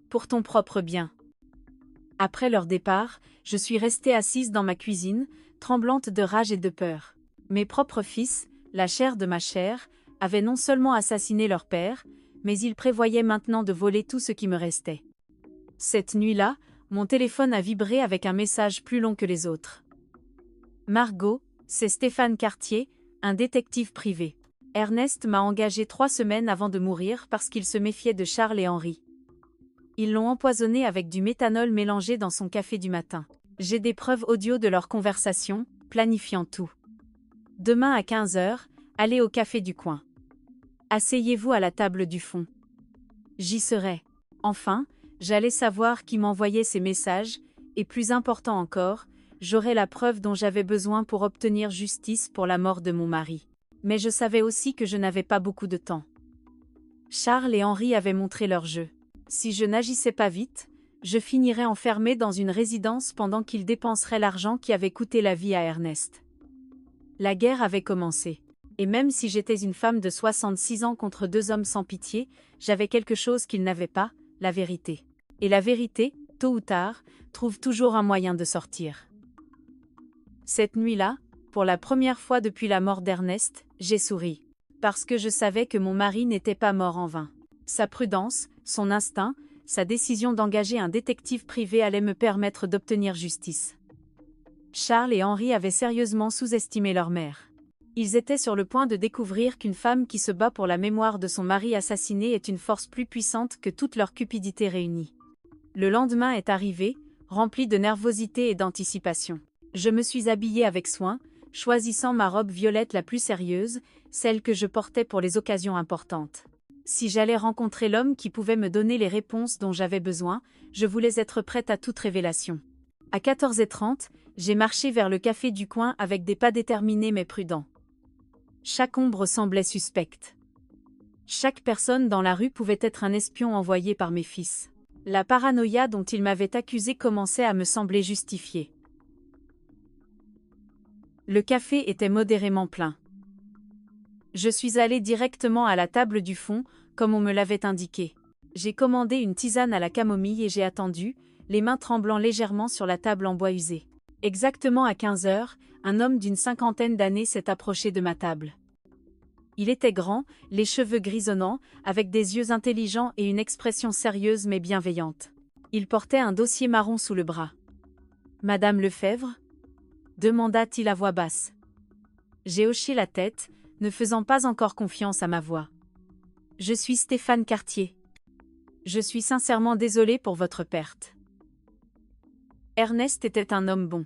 Pour ton propre bien. Après leur départ, je suis restée assise dans ma cuisine, tremblante de rage et de peur. Mes propres fils, la chair de ma chair, avaient non seulement assassiné leur père, mais ils prévoyaient maintenant de voler tout ce qui me restait. Cette nuit-là, mon téléphone a vibré avec un message plus long que les autres. Margot, c'est Stéphane Cartier, un détective privé. Ernest m'a engagé 3 semaines avant de mourir parce qu'il se méfiait de Charles et Henri. Ils l'ont empoisonné avec du méthanol mélangé dans son café du matin. J'ai des preuves audio de leur conversation, planifiant tout. Demain à 15h, allez au café du coin. Asseyez-vous à la table du fond. J'y serai. Enfin, j'allais savoir qui m'envoyait ces messages, et plus important encore, j'aurais la preuve dont j'avais besoin pour obtenir justice pour la mort de mon mari. Mais je savais aussi que je n'avais pas beaucoup de temps. Charles et Henri avaient montré leur jeu. Si je n'agissais pas vite, je finirais enfermée dans une résidence pendant qu'ils dépenseraient l'argent qui avait coûté la vie à Ernest. La guerre avait commencé. Et même si j'étais une femme de 66 ans contre 2 hommes sans pitié, j'avais quelque chose qu'ils n'avaient pas, la vérité. Et la vérité, tôt ou tard, trouve toujours un moyen de sortir. Cette nuit-là, pour la première fois depuis la mort d'Ernest, j'ai souri. Parce que je savais que mon mari n'était pas mort en vain. Sa prudence, son instinct, sa décision d'engager un détective privé allait me permettre d'obtenir justice. Charles et Henri avaient sérieusement sous-estimé leur mère. Ils étaient sur le point de découvrir qu'une femme qui se bat pour la mémoire de son mari assassiné est une force plus puissante que toute leur cupidité réunie. Le lendemain est arrivé, rempli de nervosité et d'anticipation. Je me suis habillée avec soin, choisissant ma robe violette la plus sérieuse, celle que je portais pour les occasions importantes. Si j'allais rencontrer l'homme qui pouvait me donner les réponses dont j'avais besoin, je voulais être prête à toute révélation. À 14h30, j'ai marché vers le café du coin avec des pas déterminés mais prudents. Chaque ombre semblait suspecte. Chaque personne dans la rue pouvait être un espion envoyé par mes fils. La paranoïa dont ils m'avaient accusé commençait à me sembler justifiée. Le café était modérément plein. Je suis allée directement à la table du fond, comme on me l'avait indiqué. J'ai commandé une tisane à la camomille et j'ai attendu, les mains tremblant légèrement sur la table en bois usé. Exactement à 15h, un homme d'une 50aine d'années s'est approché de ma table. Il était grand, les cheveux grisonnants, avec des yeux intelligents et une expression sérieuse mais bienveillante. Il portait un dossier marron sous le bras. « Madame Lefebvre » demanda-t-il à voix basse. J'ai hoché la tête, ne faisant pas encore confiance à ma voix. « Je suis Stéphane Cartier. Je suis sincèrement désolé pour votre perte. » Ernest était un homme bon.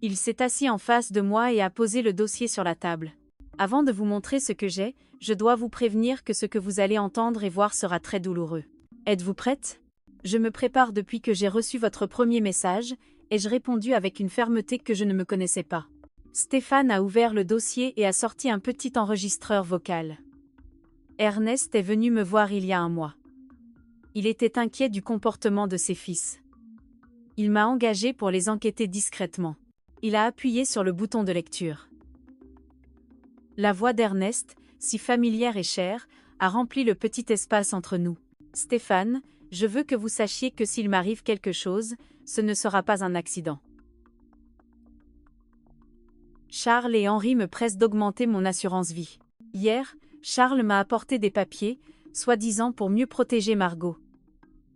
Il s'est assis en face de moi et a posé le dossier sur la table. Avant de vous montrer ce que j'ai, je dois vous prévenir que ce que vous allez entendre et voir sera très douloureux. Êtes-vous prête? Je me prépare depuis que j'ai reçu votre premier message, ai-je répondu avec une fermeté que je ne me connaissais pas. Stéphane a ouvert le dossier et a sorti un petit enregistreur vocal. Ernest est venu me voir il y a 1 mois. Il était inquiet du comportement de ses fils. Il m'a engagé pour les enquêter discrètement. Il a appuyé sur le bouton de lecture. La voix d'Ernest, si familière et chère, a rempli le petit espace entre nous. Stéphane, je veux que vous sachiez que s'il m'arrive quelque chose, ce ne sera pas un accident. Charles et Henri me pressent d'augmenter mon assurance vie. Hier, Charles m'a apporté des papiers, soi-disant pour mieux protéger Margot.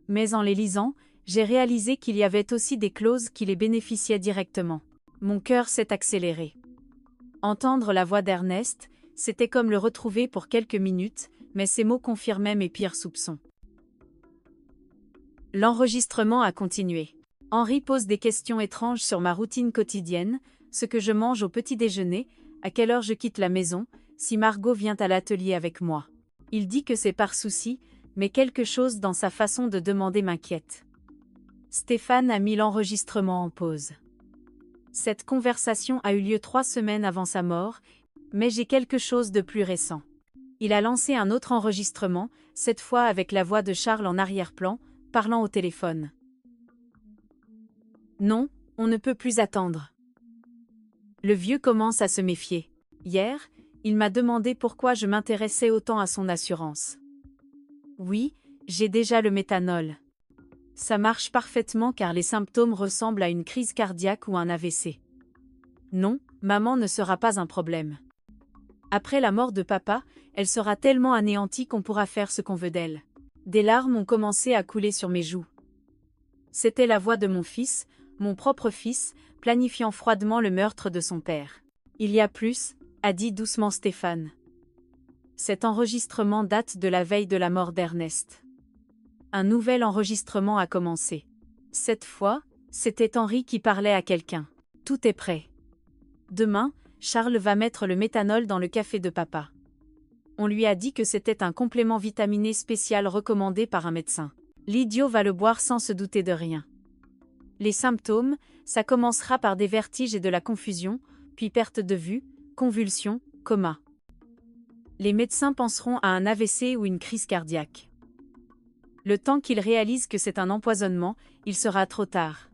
Mais en les lisant, j'ai réalisé qu'il y avait aussi des clauses qui les bénéficiaient directement. Mon cœur s'est accéléré. Entendre la voix d'Ernest, c'était comme le retrouver pour quelques minutes, mais ces mots confirmaient mes pires soupçons. L'enregistrement a continué. Henri pose des questions étranges sur ma routine quotidienne, ce que je mange au petit déjeuner, à quelle heure je quitte la maison, si Margot vient à l'atelier avec moi. Il dit que c'est par souci, mais quelque chose dans sa façon de demander m'inquiète. Stéphane a mis l'enregistrement en pause. Cette conversation a eu lieu 3 semaines avant sa mort, mais j'ai quelque chose de plus récent. Il a lancé un autre enregistrement, cette fois avec la voix de Charles en arrière-plan, parlant au téléphone. Non, on ne peut plus attendre. Le vieux commence à se méfier. Hier, il m'a demandé pourquoi je m'intéressais autant à son assurance. Oui, j'ai déjà le méthanol. Ça marche parfaitement car les symptômes ressemblent à une crise cardiaque ou un AVC. Non, maman ne sera pas un problème. Après la mort de papa, elle sera tellement anéantie qu'on pourra faire ce qu'on veut d'elle. Des larmes ont commencé à couler sur mes joues. C'était la voix de mon fils, mon propre fils, planifiant froidement le meurtre de son père. Il y a plus, a dit doucement Stéphane. Cet enregistrement date de la veille de la mort d'Ernest. Un nouvel enregistrement a commencé. Cette fois, c'était Henri qui parlait à quelqu'un. Tout est prêt. Demain, Charles va mettre le méthanol dans le café de papa. On lui a dit que c'était un complément vitaminé spécial recommandé par un médecin. L'idiot va le boire sans se douter de rien. Les symptômes, ça commencera par des vertiges et de la confusion, puis perte de vue, convulsions, coma. Les médecins penseront à un AVC ou une crise cardiaque. Le temps qu'ils réalisent que c'est un empoisonnement, il sera trop tard.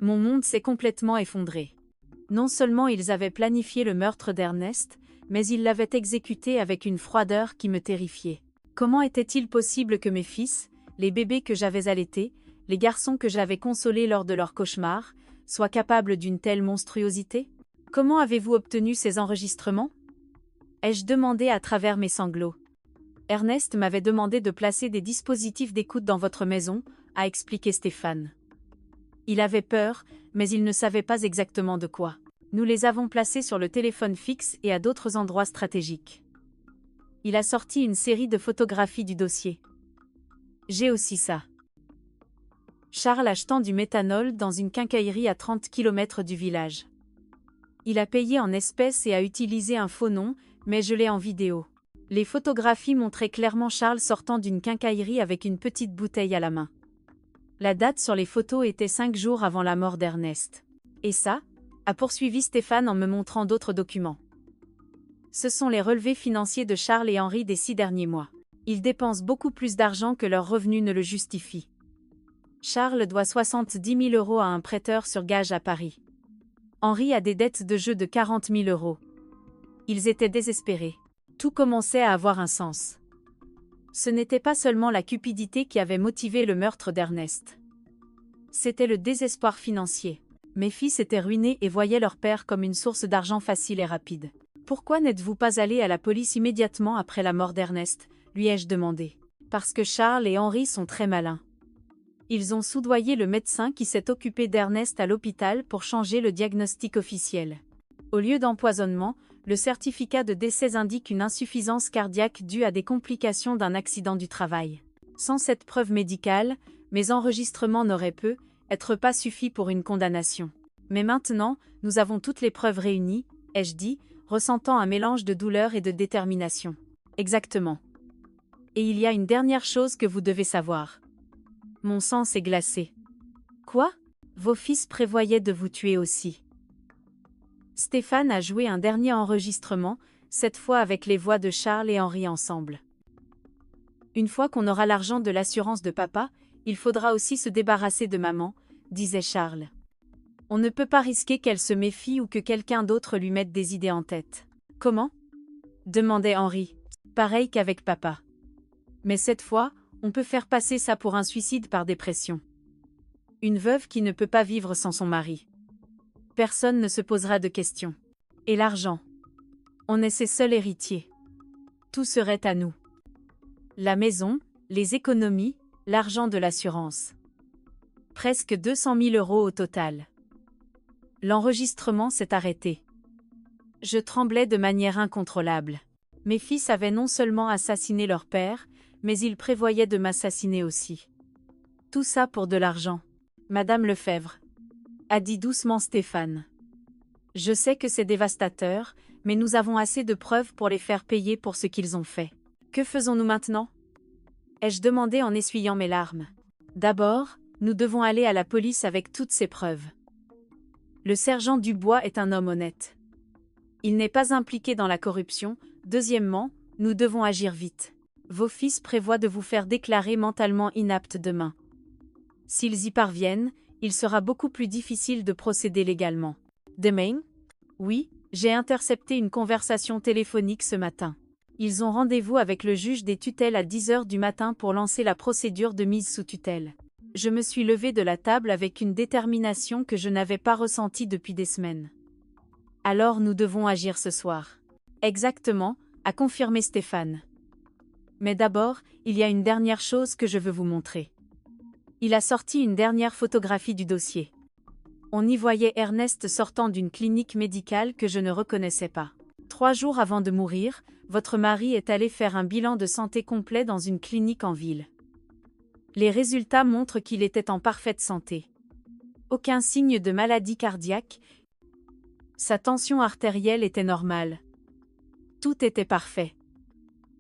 Mon monde s'est complètement effondré. Non seulement ils avaient planifié le meurtre d'Ernest, mais ils l'avaient exécuté avec une froideur qui me terrifiait. Comment était-il possible que mes fils, les bébés que j'avais allaités, les garçons que j'avais consolés lors de leurs cauchemars, soient capables d'une telle monstruosité? Comment avez-vous obtenu ces enregistrements? Ai-je demandé à travers mes sanglots. Ernest m'avait demandé de placer des dispositifs d'écoute dans votre maison, a expliqué Stéphane. Il avait peur, mais il ne savait pas exactement de quoi. Nous les avons placés sur le téléphone fixe et à d'autres endroits stratégiques. Il a sorti une série de photographies du dossier. J'ai aussi ça. Charles achetant du méthanol dans une quincaillerie à 30 km du village. Il a payé en espèces et a utilisé un faux nom, mais je l'ai en vidéo. Les photographies montraient clairement Charles sortant d'une quincaillerie avec une petite bouteille à la main. La date sur les photos était 5 jours avant la mort d'Ernest. Et ça, a poursuivi Stéphane en me montrant d'autres documents. Ce sont les relevés financiers de Charles et Henri des 6 derniers mois. Ils dépensent beaucoup plus d'argent que leurs revenus ne le justifient. Charles doit 70 000 € à un prêteur sur gage à Paris. Henri a des dettes de jeu de 40 000 €. Ils étaient désespérés. Tout commençait à avoir un sens. Ce n'était pas seulement la cupidité qui avait motivé le meurtre d'Ernest. C'était le désespoir financier. Mes fils étaient ruinés et voyaient leur père comme une source d'argent facile et rapide. Pourquoi n'êtes-vous pas allé à la police immédiatement après la mort d'Ernest, lui ai-je demandé. Parce que Charles et Henri sont très malins. Ils ont soudoyé le médecin qui s'est occupé d'Ernest à l'hôpital pour changer le diagnostic officiel. Au lieu d'empoisonnement, le certificat de décès indique une insuffisance cardiaque due à des complications d'un accident du travail. Sans cette preuve médicale, mes enregistrements n'auraient peut-être pas suffi pour une condamnation. Mais maintenant, nous avons toutes les preuves réunies, ai-je dit, ressentant un mélange de douleur et de détermination. Exactement. Et il y a une dernière chose que vous devez savoir. Mon sang s'est glacé. Quoi? Vos fils prévoyaient de vous tuer aussi. Stéphane a joué un dernier enregistrement, cette fois avec les voix de Charles et Henri ensemble. Une fois qu'on aura l'argent de l'assurance de papa, il faudra aussi se débarrasser de maman, disait Charles. On ne peut pas risquer qu'elle se méfie ou que quelqu'un d'autre lui mette des idées en tête. Comment? Demandait Henri. Pareil qu'avec papa. Mais cette fois, on peut faire passer ça pour un suicide par dépression. Une veuve qui ne peut pas vivre sans son mari. Personne ne se posera de questions. Et l'argent? On est ses seuls héritiers. Tout serait à nous. La maison, les économies, l'argent de l'assurance. Presque 200 000 € au total. L'enregistrement s'est arrêté. Je tremblais de manière incontrôlable. Mes fils avaient non seulement assassiné leur père, mais ils prévoyaient de m'assassiner aussi. Tout ça pour de l'argent. Madame Lefebvre, a dit doucement Stéphane. Je sais que c'est dévastateur, mais nous avons assez de preuves pour les faire payer pour ce qu'ils ont fait. Que faisons-nous maintenant? Ai-je demandé en essuyant mes larmes. D'abord, nous devons aller à la police avec toutes ces preuves. Le sergent Dubois est un homme honnête. Il n'est pas impliqué dans la corruption. Deuxièmement, nous devons agir vite. Vos fils prévoient de vous faire déclarer mentalement inapte demain. S'ils y parviennent, il sera beaucoup plus difficile de procéder légalement. Demain? Oui, j'ai intercepté une conversation téléphonique ce matin. Ils ont rendez-vous avec le juge des tutelles à 10 h du matin pour lancer la procédure de mise sous tutelle. Je me suis levée de la table avec une détermination que je n'avais pas ressentie depuis des semaines. Alors nous devons agir ce soir. Exactement, a confirmé Stéphane. Mais d'abord, il y a une dernière chose que je veux vous montrer. Il a sorti une dernière photographie du dossier. On y voyait Ernest sortant d'une clinique médicale que je ne reconnaissais pas. 3 jours avant de mourir, votre mari est allé faire un bilan de santé complet dans une clinique en ville. Les résultats montrent qu'il était en parfaite santé. Aucun signe de maladie cardiaque. Sa tension artérielle était normale. Tout était parfait.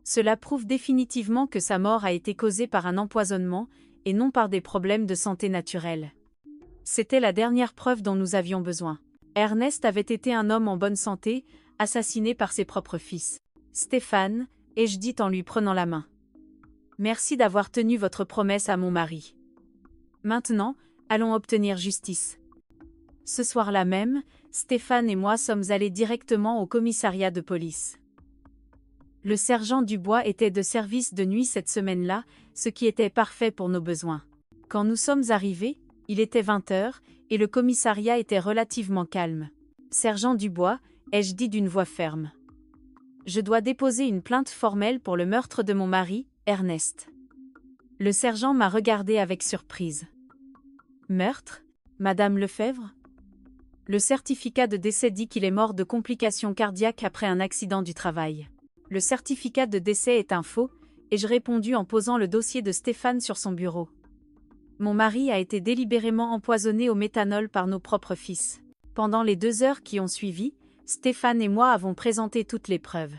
Cela prouve définitivement que sa mort a été causée par un empoisonnement et non par des problèmes de santé naturelle. C'était la dernière preuve dont nous avions besoin. Ernest avait été un homme en bonne santé, assassiné par ses propres fils. Stéphane, ai-je dit en lui prenant la main. Merci d'avoir tenu votre promesse à mon mari. Maintenant, allons obtenir justice. Ce soir-là même, Stéphane et moi sommes allés directement au commissariat de police. Le sergent Dubois était de service de nuit cette semaine-là, ce qui était parfait pour nos besoins. Quand nous sommes arrivés, il était 20 h, et le commissariat était relativement calme. Sergent Dubois, ai-je dit d'une voix ferme. Je dois déposer une plainte formelle pour le meurtre de mon mari, Ernest. Le sergent m'a regardé avec surprise. Meurtre, Madame Lefebvre? Le certificat de décès dit qu'il est mort de complications cardiaques après un accident du travail. Le certificat de décès est un faux, ai-je répondu en posant le dossier de Stéphane sur son bureau. Mon mari a été délibérément empoisonné au méthanol par nos propres fils. Pendant les 2 heures qui ont suivi, Stéphane et moi avons présenté toutes les preuves.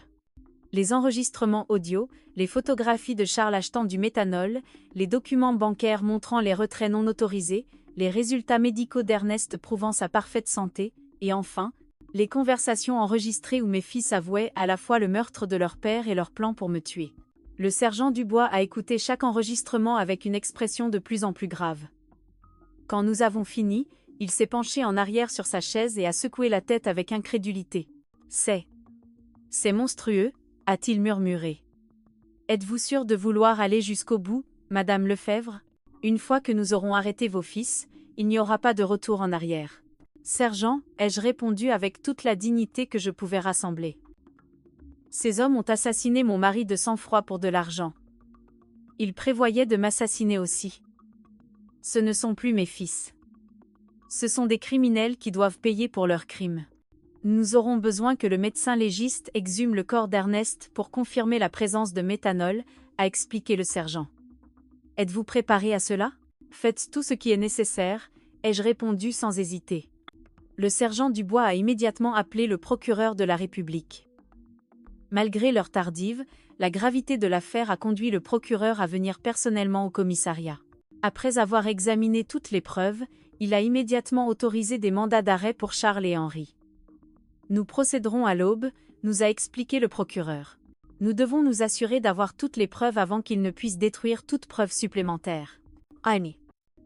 Les enregistrements audio, les photographies de Charles achetant du méthanol, les documents bancaires montrant les retraits non autorisés, les résultats médicaux d'Ernest prouvant sa parfaite santé, et enfin, les conversations enregistrées où mes fils avouaient à la fois le meurtre de leur père et leur plan pour me tuer. Le sergent Dubois a écouté chaque enregistrement avec une expression de plus en plus grave. Quand nous avons fini, il s'est penché en arrière sur sa chaise et a secoué la tête avec incrédulité. C'est monstrueux, a-t-il murmuré. Êtes-vous sûre de vouloir aller jusqu'au bout, Madame Lefebvre? Une fois que nous aurons arrêté vos fils, il n'y aura pas de retour en arrière. Sergent, ai-je répondu avec toute la dignité que je pouvais rassembler. Ces hommes ont assassiné mon mari de sang-froid pour de l'argent. Ils prévoyaient de m'assassiner aussi. Ce ne sont plus mes fils. Ce sont des criminels qui doivent payer pour leurs crimes. Nous aurons besoin que le médecin légiste exhume le corps d'Ernest pour confirmer la présence de méthanol, a expliqué le sergent. Êtes-vous préparé à cela? Faites tout ce qui est nécessaire, ai-je répondu sans hésiter. Le sergent Dubois a immédiatement appelé le procureur de la République. Malgré l'heure tardive, la gravité de l'affaire a conduit le procureur à venir personnellement au commissariat. Après avoir examiné toutes les preuves, il a immédiatement autorisé des mandats d'arrêt pour Charles et Henri. Nous procéderons à l'aube, nous a expliqué le procureur. Nous devons nous assurer d'avoir toutes les preuves avant qu'ils ne puissent détruire toute preuve supplémentaire. Annie.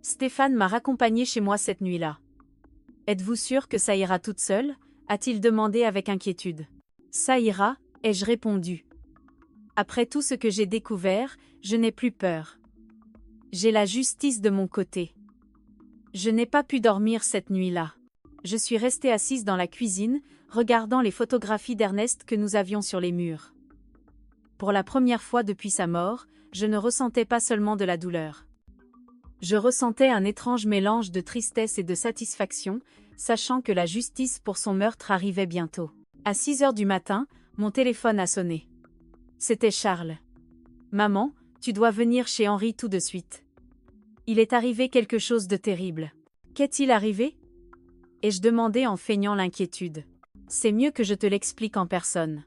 Stéphane m'a raccompagné chez moi cette nuit-là. Êtes-vous sûr que ça ira toute seule? A-t-il demandé avec inquiétude. Ça ira, ai-je répondu. Après tout ce que j'ai découvert, je n'ai plus peur. J'ai la justice de mon côté. Je n'ai pas pu dormir cette nuit-là. Je suis restée assise dans la cuisine, regardant les photographies d'Ernest que nous avions sur les murs. Pour la première fois depuis sa mort, je ne ressentais pas seulement de la douleur. Je ressentais un étrange mélange de tristesse et de satisfaction, sachant que la justice pour son meurtre arrivait bientôt. À 6 heures du matin, mon téléphone a sonné. C'était Charles. « Maman, tu dois venir chez Henri tout de suite. Il est arrivé quelque chose de terrible. » « Qu'est-il arrivé ?» ai-je demandé en feignant l'inquiétude. « C'est mieux que je te l'explique en personne.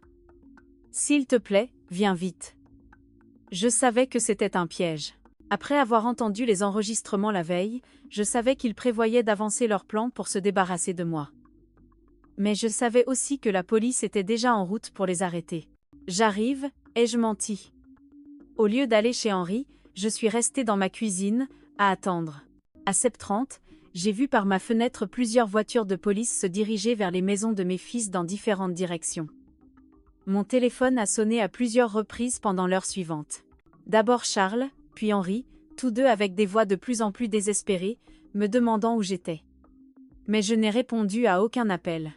S'il te plaît, viens vite. » Je savais que c'était un piège. Après avoir entendu les enregistrements la veille, je savais qu'ils prévoyaient d'avancer leur plan pour se débarrasser de moi. Mais je savais aussi que la police était déjà en route pour les arrêter. « J'arrive », ai-je menti. Au lieu d'aller chez Henri, je suis restée dans ma cuisine, à attendre. À 7h30, j'ai vu par ma fenêtre plusieurs voitures de police se diriger vers les maisons de mes fils dans différentes directions. Mon téléphone a sonné à plusieurs reprises pendant l'heure suivante. D'abord Charles, puis Henri, tous deux avec des voix de plus en plus désespérées, me demandant où j'étais. Mais je n'ai répondu à aucun appel.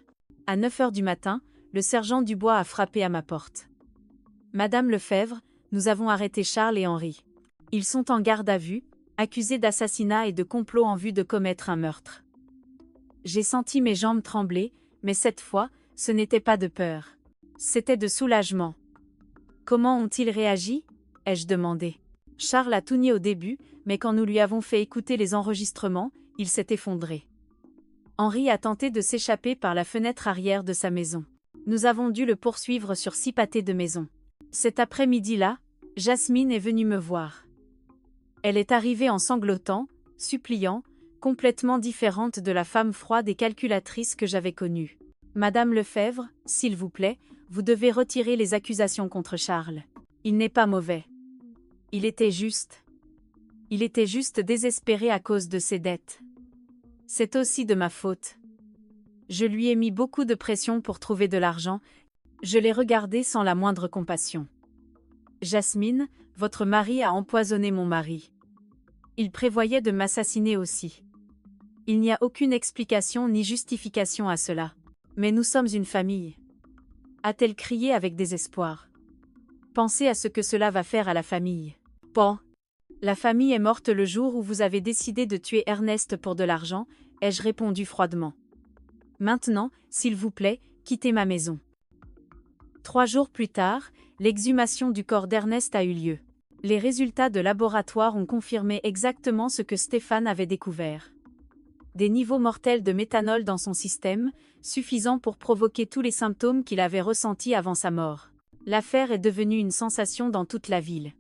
À 9h du matin, le sergent Dubois a frappé à ma porte. « Madame Lefebvre, nous avons arrêté Charles et Henri. Ils sont en garde à vue, accusés d'assassinat et de complot en vue de commettre un meurtre. » J'ai senti mes jambes trembler, mais cette fois, ce n'était pas de peur. C'était de soulagement. « Comment ont-ils réagi ?» ai-je demandé. Charles a tout nié au début, mais quand nous lui avons fait écouter les enregistrements, il s'est effondré. Henri a tenté de s'échapper par la fenêtre arrière de sa maison. Nous avons dû le poursuivre sur 6 pâtés de maison. Cet après-midi-là, Jasmine est venue me voir. Elle est arrivée en sanglotant, suppliant, complètement différente de la femme froide et calculatrice que j'avais connue. « Madame Lefebvre, s'il vous plaît, vous devez retirer les accusations contre Charles. Il n'est pas mauvais. Il était juste. Il était juste désespéré à cause de ses dettes. C'est aussi de ma faute. Je lui ai mis beaucoup de pression pour trouver de l'argent. Je l'ai regardé sans la moindre compassion. Jasmine, votre mari a empoisonné mon mari. Il prévoyait de m'assassiner aussi. Il n'y a aucune explication ni justification à cela. Mais nous sommes une famille. » a-t-elle crié avec désespoir. « Pensez à ce que cela va faire à la famille. » Pan. La famille est morte le jour où vous avez décidé de tuer Ernest pour de l'argent, ai-je répondu froidement. Maintenant, s'il vous plaît, quittez ma maison. 3 jours plus tard, l'exhumation du corps d'Ernest a eu lieu. Les résultats de laboratoire ont confirmé exactement ce que Stéphane avait découvert. Des niveaux mortels de méthanol dans son système, suffisants pour provoquer tous les symptômes qu'il avait ressentis avant sa mort. L'affaire est devenue une sensation dans toute la ville.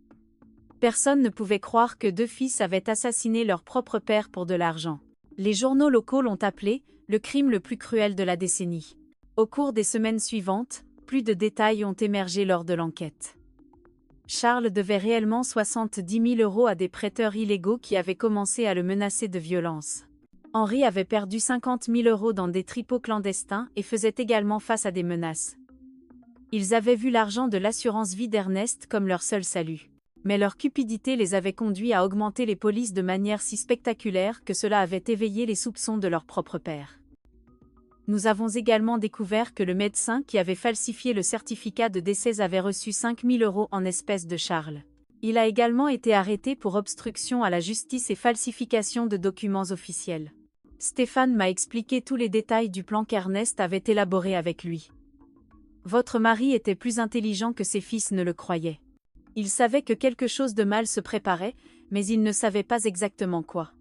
Personne ne pouvait croire que 2 fils avaient assassiné leur propre père pour de l'argent. Les journaux locaux l'ont appelé « le crime le plus cruel de la décennie ». Au cours des semaines suivantes, plus de détails ont émergé lors de l'enquête. Charles devait réellement 70 000 € à des prêteurs illégaux qui avaient commencé à le menacer de violence. Henri avait perdu 50 000 € dans des tripots clandestins et faisait également face à des menaces. Ils avaient vu l'argent de l'assurance vie d'Ernest comme leur seul salut. Mais leur cupidité les avait conduits à augmenter les polices de manière si spectaculaire que cela avait éveillé les soupçons de leur propre père. Nous avons également découvert que le médecin qui avait falsifié le certificat de décès avait reçu 5 000 € en espèces de Charles. Il a également été arrêté pour obstruction à la justice et falsification de documents officiels. Stéphane m'a expliqué tous les détails du plan qu'Ernest avait élaboré avec lui. Votre mari était plus intelligent que ses fils ne le croyaient. Il savait que quelque chose de mal se préparait, mais il ne savait pas exactement quoi.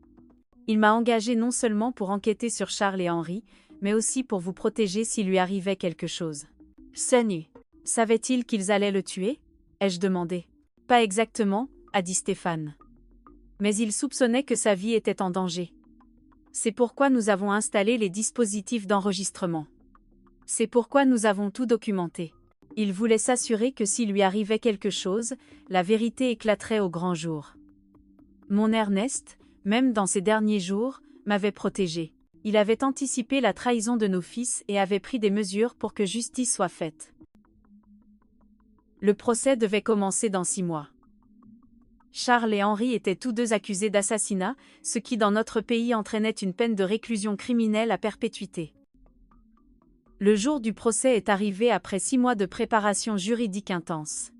Il m'a engagé non seulement pour enquêter sur Charles et Henri, mais aussi pour vous protéger s'il lui arrivait quelque chose. Seigneur, savait-il qu'ils allaient le tuer ? Ai-je demandé. Pas exactement, a dit Stéphane. Mais il soupçonnait que sa vie était en danger. C'est pourquoi nous avons installé les dispositifs d'enregistrement. C'est pourquoi nous avons tout documenté. Il voulait s'assurer que s'il lui arrivait quelque chose, la vérité éclaterait au grand jour. Mon Ernest, même dans ces derniers jours, m'avait protégé. Il avait anticipé la trahison de nos fils et avait pris des mesures pour que justice soit faite. Le procès devait commencer dans 6 mois. Charles et Henri étaient tous deux accusés d'assassinat, ce qui dans notre pays entraînait une peine de réclusion criminelle à perpétuité. Le jour du procès est arrivé après 6 mois de préparation juridique intense.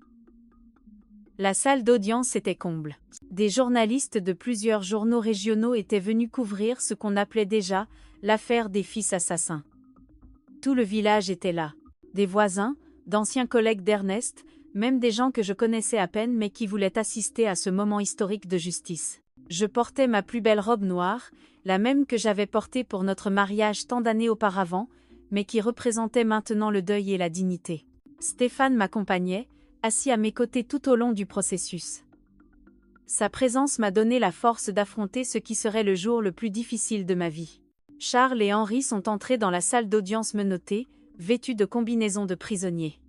La salle d'audience était comble. Des journalistes de plusieurs journaux régionaux étaient venus couvrir ce qu'on appelait déjà l'affaire des fils assassins. Tout le village était là. Des voisins, d'anciens collègues d'Ernest, même des gens que je connaissais à peine mais qui voulaient assister à ce moment historique de justice. Je portais ma plus belle robe noire, la même que j'avais portée pour notre mariage tant d'années auparavant, mais qui représentait maintenant le deuil et la dignité. Stéphane m'accompagnait, assis à mes côtés tout au long du processus. Sa présence m'a donné la force d'affronter ce qui serait le jour le plus difficile de ma vie. Charles et Henri sont entrés dans la salle d'audience menottés, vêtus de combinaisons de prisonniers.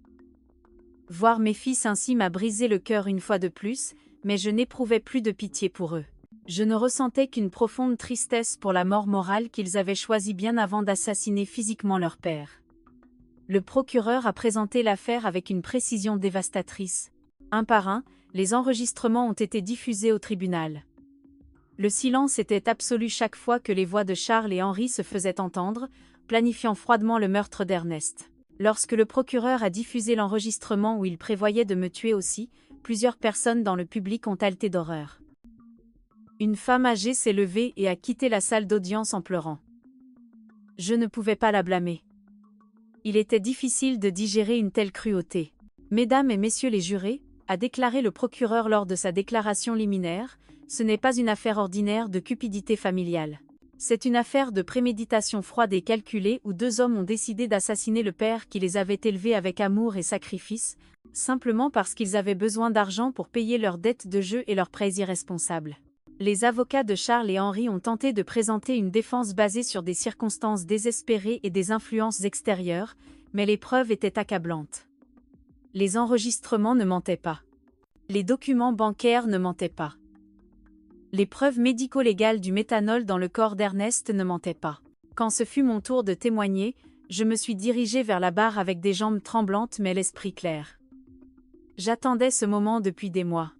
Voir mes fils ainsi m'a brisé le cœur une fois de plus, mais je n'éprouvais plus de pitié pour eux. Je ne ressentais qu'une profonde tristesse pour la mort morale qu'ils avaient choisie bien avant d'assassiner physiquement leur père. Le procureur a présenté l'affaire avec une précision dévastatrice. Un par un, les enregistrements ont été diffusés au tribunal. Le silence était absolu chaque fois que les voix de Charles et Henri se faisaient entendre, planifiant froidement le meurtre d'Ernest. Lorsque le procureur a diffusé l'enregistrement où il prévoyait de me tuer aussi, plusieurs personnes dans le public ont haleté d'horreur. Une femme âgée s'est levée et a quitté la salle d'audience en pleurant. Je ne pouvais pas la blâmer. Il était difficile de digérer une telle cruauté. Mesdames et messieurs les jurés, a déclaré le procureur lors de sa déclaration liminaire, ce n'est pas une affaire ordinaire de cupidité familiale. C'est une affaire de préméditation froide et calculée où 2 hommes ont décidé d'assassiner le père qui les avait élevés avec amour et sacrifice, simplement parce qu'ils avaient besoin d'argent pour payer leurs dettes de jeu et leurs prêts irresponsables. Les avocats de Charles et Henri ont tenté de présenter une défense basée sur des circonstances désespérées et des influences extérieures, mais les preuves étaient accablantes. Les enregistrements ne mentaient pas. Les documents bancaires ne mentaient pas. Les preuves médico-légales du méthanol dans le corps d'Ernest ne mentaient pas. Quand ce fut mon tour de témoigner, je me suis dirigée vers la barre avec des jambes tremblantes mais l'esprit clair. J'attendais ce moment depuis des mois.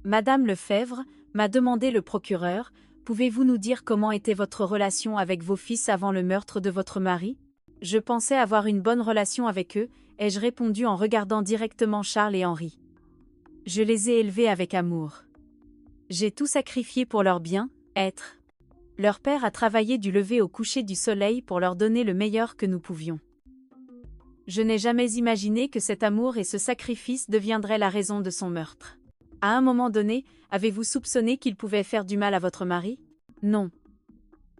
Madame Lefebvre, m'a demandé le procureur, pouvez-vous nous dire comment était votre relation avec vos fils avant le meurtre de votre mari? Je pensais avoir une bonne relation avec eux, ai-je répondu en regardant directement Charles et Henri. Je les ai élevés avec amour. J'ai tout sacrifié pour leur bien-être. Leur père a travaillé du lever au coucher du soleil pour leur donner le meilleur que nous pouvions. Je n'ai jamais imaginé que cet amour et ce sacrifice deviendraient la raison de son meurtre. À un moment donné, avez-vous soupçonné qu'il pouvait faire du mal à votre mari? Non.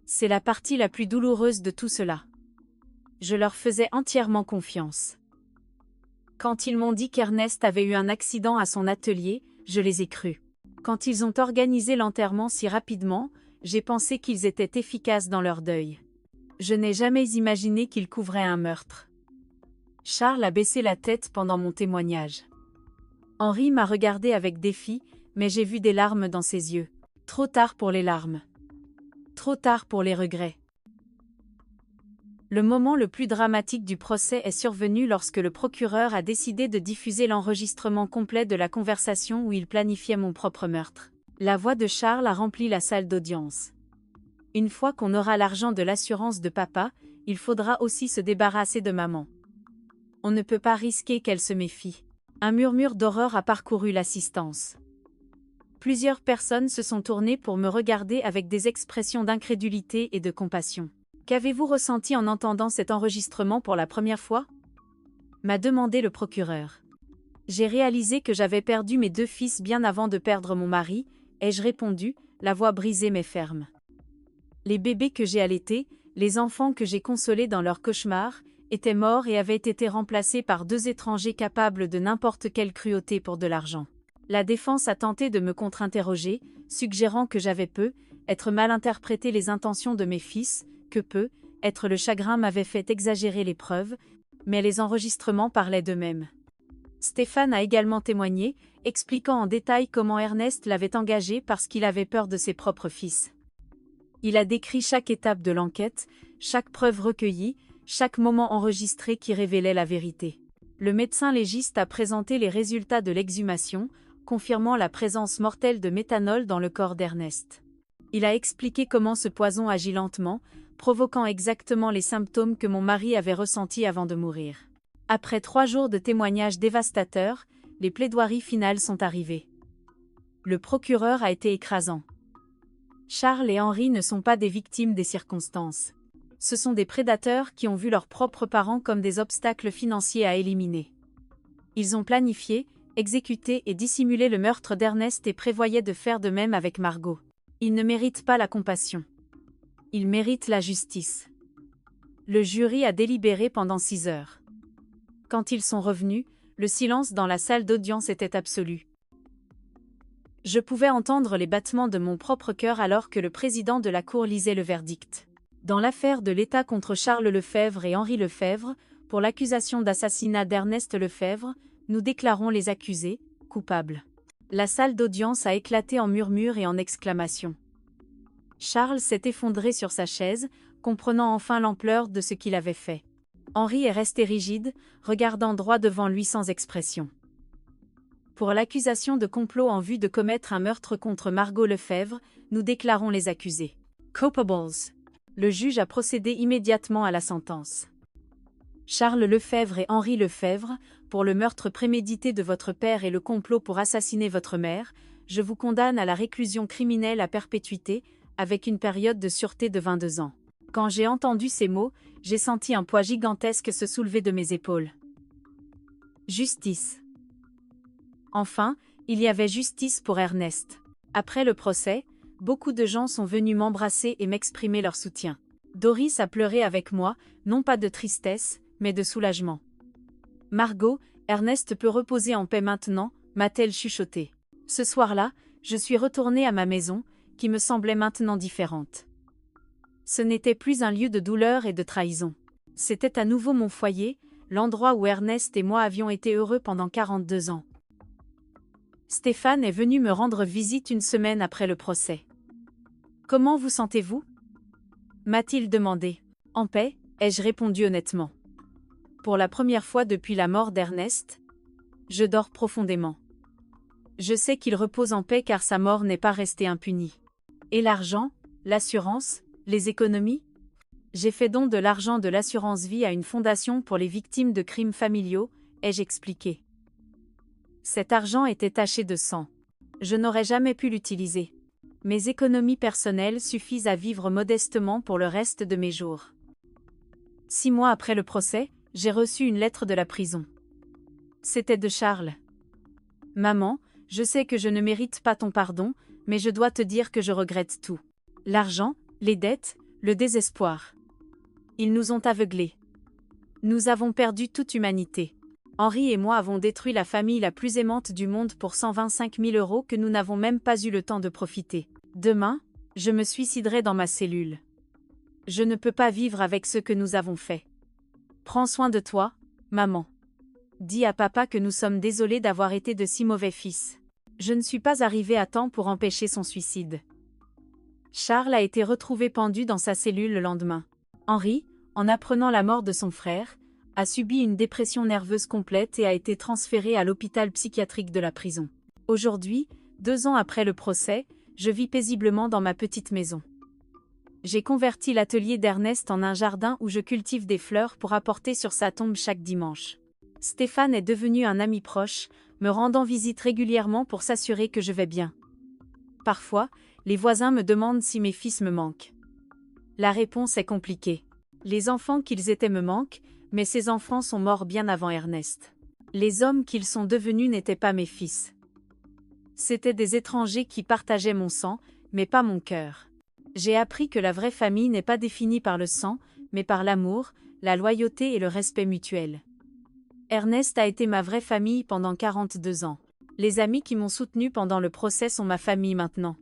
C'est la partie la plus douloureuse de tout cela. Je leur faisais entièrement confiance. Quand ils m'ont dit qu'Ernest avait eu un accident à son atelier, je les ai crus. Quand ils ont organisé l'enterrement si rapidement, j'ai pensé qu'ils étaient efficaces dans leur deuil. Je n'ai jamais imaginé qu'ils couvraient un meurtre. Charles a baissé la tête pendant mon témoignage. Henri m'a regardé avec défi, mais j'ai vu des larmes dans ses yeux. Trop tard pour les larmes. Trop tard pour les regrets. Le moment le plus dramatique du procès est survenu lorsque le procureur a décidé de diffuser l'enregistrement complet de la conversation où il planifiait mon propre meurtre. La voix de Charles a rempli la salle d'audience. Une fois qu'on aura l'argent de l'assurance de papa, il faudra aussi se débarrasser de maman. On ne peut pas risquer qu'elle se méfie. Un murmure d'horreur a parcouru l'assistance. Plusieurs personnes se sont tournées pour me regarder avec des expressions d'incrédulité et de compassion. Qu'avez-vous ressenti en entendant cet enregistrement pour la première fois? M'a demandé le procureur. J'ai réalisé que j'avais perdu mes 2 fils bien avant de perdre mon mari, ai-je répondu, la voix brisée mais ferme. Les bébés que j'ai allaités, les enfants que j'ai consolés dans leurs cauchemars, étaient morts et avaient été remplacés par 2 étrangers capables de n'importe quelle cruauté pour de l'argent. La défense a tenté de me contre-interroger, suggérant que j'avais être mal interprété les intentions de mes fils, que être le chagrin m'avait fait exagérer les preuves, mais les enregistrements parlaient d'eux-mêmes. Stéphane a également témoigné, expliquant en détail comment Ernest l'avait engagé parce qu'il avait peur de ses propres fils. Il a décrit chaque étape de l'enquête, chaque preuve recueillie, chaque moment enregistré qui révélait la vérité. Le médecin légiste a présenté les résultats de l'exhumation, confirmant la présence mortelle de méthanol dans le corps d'Ernest. Il a expliqué comment ce poison agit lentement, provoquant exactement les symptômes que mon mari avait ressentis avant de mourir. Après 3 jours de témoignages dévastateurs, les plaidoiries finales sont arrivées. Le procureur a été écrasant. Charles et Henri ne sont pas des victimes des circonstances. Ce sont des prédateurs qui ont vu leurs propres parents comme des obstacles financiers à éliminer. Ils ont planifié, exécuté et dissimulé le meurtre d'Ernest et prévoyaient de faire de même avec Margot. Ils ne méritent pas la compassion. Ils méritent la justice. Le jury a délibéré pendant 6 heures. Quand ils sont revenus, le silence dans la salle d'audience était absolu. Je pouvais entendre les battements de mon propre cœur alors que le président de la Cour lisait le verdict. Dans l'affaire de l'État contre Charles Lefebvre et Henri Lefebvre, pour l'accusation d'assassinat d'Ernest Lefebvre, nous déclarons les accusés coupables. La salle d'audience a éclaté en murmures et en exclamations. Charles s'est effondré sur sa chaise, comprenant enfin l'ampleur de ce qu'il avait fait. Henri est resté rigide, regardant droit devant lui sans expression. Pour l'accusation de complot en vue de commettre un meurtre contre Margot Lefebvre, nous déclarons les accusés culpables. Le juge a procédé immédiatement à la sentence. Charles Lefebvre et Henri Lefebvre, pour le meurtre prémédité de votre père et le complot pour assassiner votre mère, je vous condamne à la réclusion criminelle à perpétuité, avec une période de sûreté de 22 ans. Quand j'ai entendu ces mots, j'ai senti un poids gigantesque se soulever de mes épaules. Justice. Enfin, il y avait justice pour Ernest. Après le procès, beaucoup de gens sont venus m'embrasser et m'exprimer leur soutien. Doris a pleuré avec moi, non pas de tristesse, mais de soulagement. Margot, Ernest peut reposer en paix maintenant, m'a-t-elle chuchoté. Ce soir-là, je suis retournée à ma maison, qui me semblait maintenant différente. Ce n'était plus un lieu de douleur et de trahison. C'était à nouveau mon foyer, l'endroit où Ernest et moi avions été heureux pendant 42 ans. Stéphane est venu me rendre visite une semaine après le procès. « Comment vous sentez-vous » m'a-t-il demandé. « En paix » ai-je répondu honnêtement. Pour la première fois depuis la mort d'Ernest, je dors profondément. Je sais qu'il repose en paix car sa mort n'est pas restée impunie. Et l'argent, l'assurance, les économies ? J'ai fait don de l'argent de l'assurance vie à une fondation pour les victimes de crimes familiaux, ai-je expliqué. Cet argent était taché de sang. Je n'aurais jamais pu l'utiliser. Mes économies personnelles suffisent à vivre modestement pour le reste de mes jours. 6 mois après le procès, j'ai reçu une lettre de la prison. C'était de Charles. « Maman, je sais que je ne mérite pas ton pardon, mais je dois te dire que je regrette tout. L'argent, les dettes, le désespoir. Ils nous ont aveuglés. Nous avons perdu toute humanité. Henri et moi avons détruit la famille la plus aimante du monde pour 125 000 € que nous n'avons même pas eu le temps de profiter. Demain, je me suiciderai dans ma cellule. Je ne peux pas vivre avec ce que nous avons fait. Prends soin de toi, maman. Dis à papa que nous sommes désolés d'avoir été de si mauvais fils. Je ne suis pas arrivée à temps pour empêcher son suicide. » Charles a été retrouvé pendu dans sa cellule le lendemain. Henri, en apprenant la mort de son frère, a subi une dépression nerveuse complète et a été transféré à l'hôpital psychiatrique de la prison. Aujourd'hui, 2 ans après le procès, je vis paisiblement dans ma petite maison. J'ai converti l'atelier d'Ernest en un jardin où je cultive des fleurs pour apporter sur sa tombe chaque dimanche. Stéphane est devenu un ami proche, me rendant visite régulièrement pour s'assurer que je vais bien. Parfois, les voisins me demandent si mes fils me manquent. La réponse est compliquée. Les enfants qu'ils étaient me manquent, mais ces enfants sont morts bien avant Ernest. Les hommes qu'ils sont devenus n'étaient pas mes fils. C'étaient des étrangers qui partageaient mon sang, mais pas mon cœur. J'ai appris que la vraie famille n'est pas définie par le sang, mais par l'amour, la loyauté et le respect mutuel. Ernest a été ma vraie famille pendant 42 ans. Les amis qui m'ont soutenu pendant le procès sont ma famille maintenant.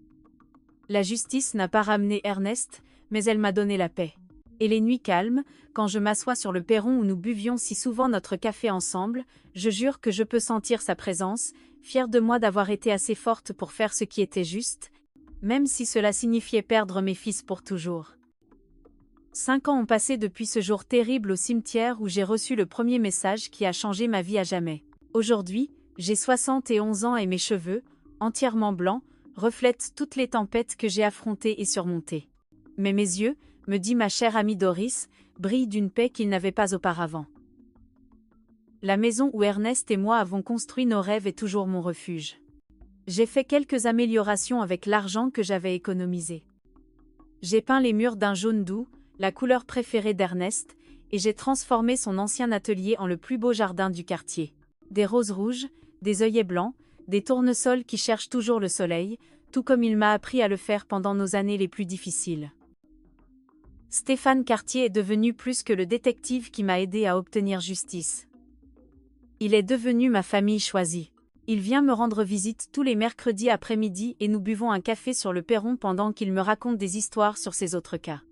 La justice n'a pas ramené Ernest, mais elle m'a donné la paix. Et les nuits calmes, quand je m'assois sur le perron où nous buvions si souvent notre café ensemble, je jure que je peux sentir sa présence, fière de moi d'avoir été assez forte pour faire ce qui était juste, même si cela signifiait perdre mes fils pour toujours. 5 ans ont passé depuis ce jour terrible au cimetière où j'ai reçu le premier message qui a changé ma vie à jamais. Aujourd'hui, j'ai 71 ans et mes cheveux, entièrement blancs, reflètent toutes les tempêtes que j'ai affrontées et surmontées. Mais mes yeux, me dit ma chère amie Doris, brille d'une paix qu'il n'avait pas auparavant. La maison où Ernest et moi avons construit nos rêves est toujours mon refuge. J'ai fait quelques améliorations avec l'argent que j'avais économisé. J'ai peint les murs d'un jaune doux, la couleur préférée d'Ernest, et j'ai transformé son ancien atelier en le plus beau jardin du quartier. Des roses rouges, des œillets blancs, des tournesols qui cherchent toujours le soleil, tout comme il m'a appris à le faire pendant nos années les plus difficiles. Stéphane Cartier est devenu plus que le détective qui m'a aidé à obtenir justice. Il est devenu ma famille choisie. Il vient me rendre visite tous les mercredis après-midi et nous buvons un café sur le perron pendant qu'il me raconte des histoires sur ses autres cas.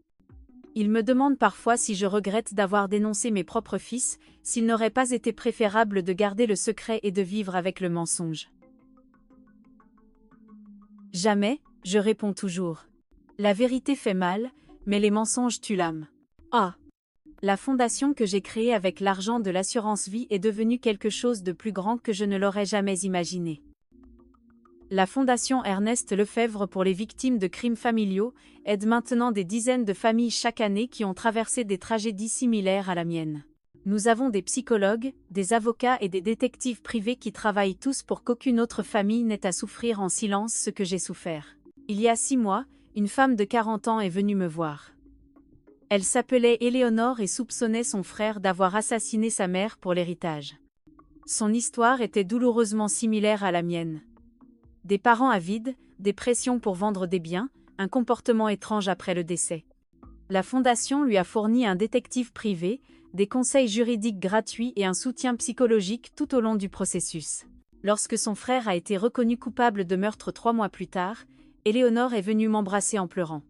Il me demande parfois si je regrette d'avoir dénoncé mes propres fils, s'il n'aurait pas été préférable de garder le secret et de vivre avec le mensonge. Jamais, je réponds toujours. La vérité fait mal, mais les mensonges tuent l'âme. Ah! La fondation que j'ai créée avec l'argent de l'assurance vie est devenue quelque chose de plus grand que je ne l'aurais jamais imaginé. La fondation Ernest Lefebvre pour les victimes de crimes familiaux aide maintenant des dizaines de familles chaque année qui ont traversé des tragédies similaires à la mienne. Nous avons des psychologues, des avocats et des détectives privés qui travaillent tous pour qu'aucune autre famille n'ait à souffrir en silence ce que j'ai souffert. Il y a 6 mois, une femme de 40 ans est venue me voir. Elle s'appelait Éléonore et soupçonnait son frère d'avoir assassiné sa mère pour l'héritage. Son histoire était douloureusement similaire à la mienne. Des parents avides, des pressions pour vendre des biens, un comportement étrange après le décès. La fondation lui a fourni un détective privé, des conseils juridiques gratuits et un soutien psychologique tout au long du processus. Lorsque son frère a été reconnu coupable de meurtre 3 mois plus tard, Éléonore est venue m'embrasser en pleurant.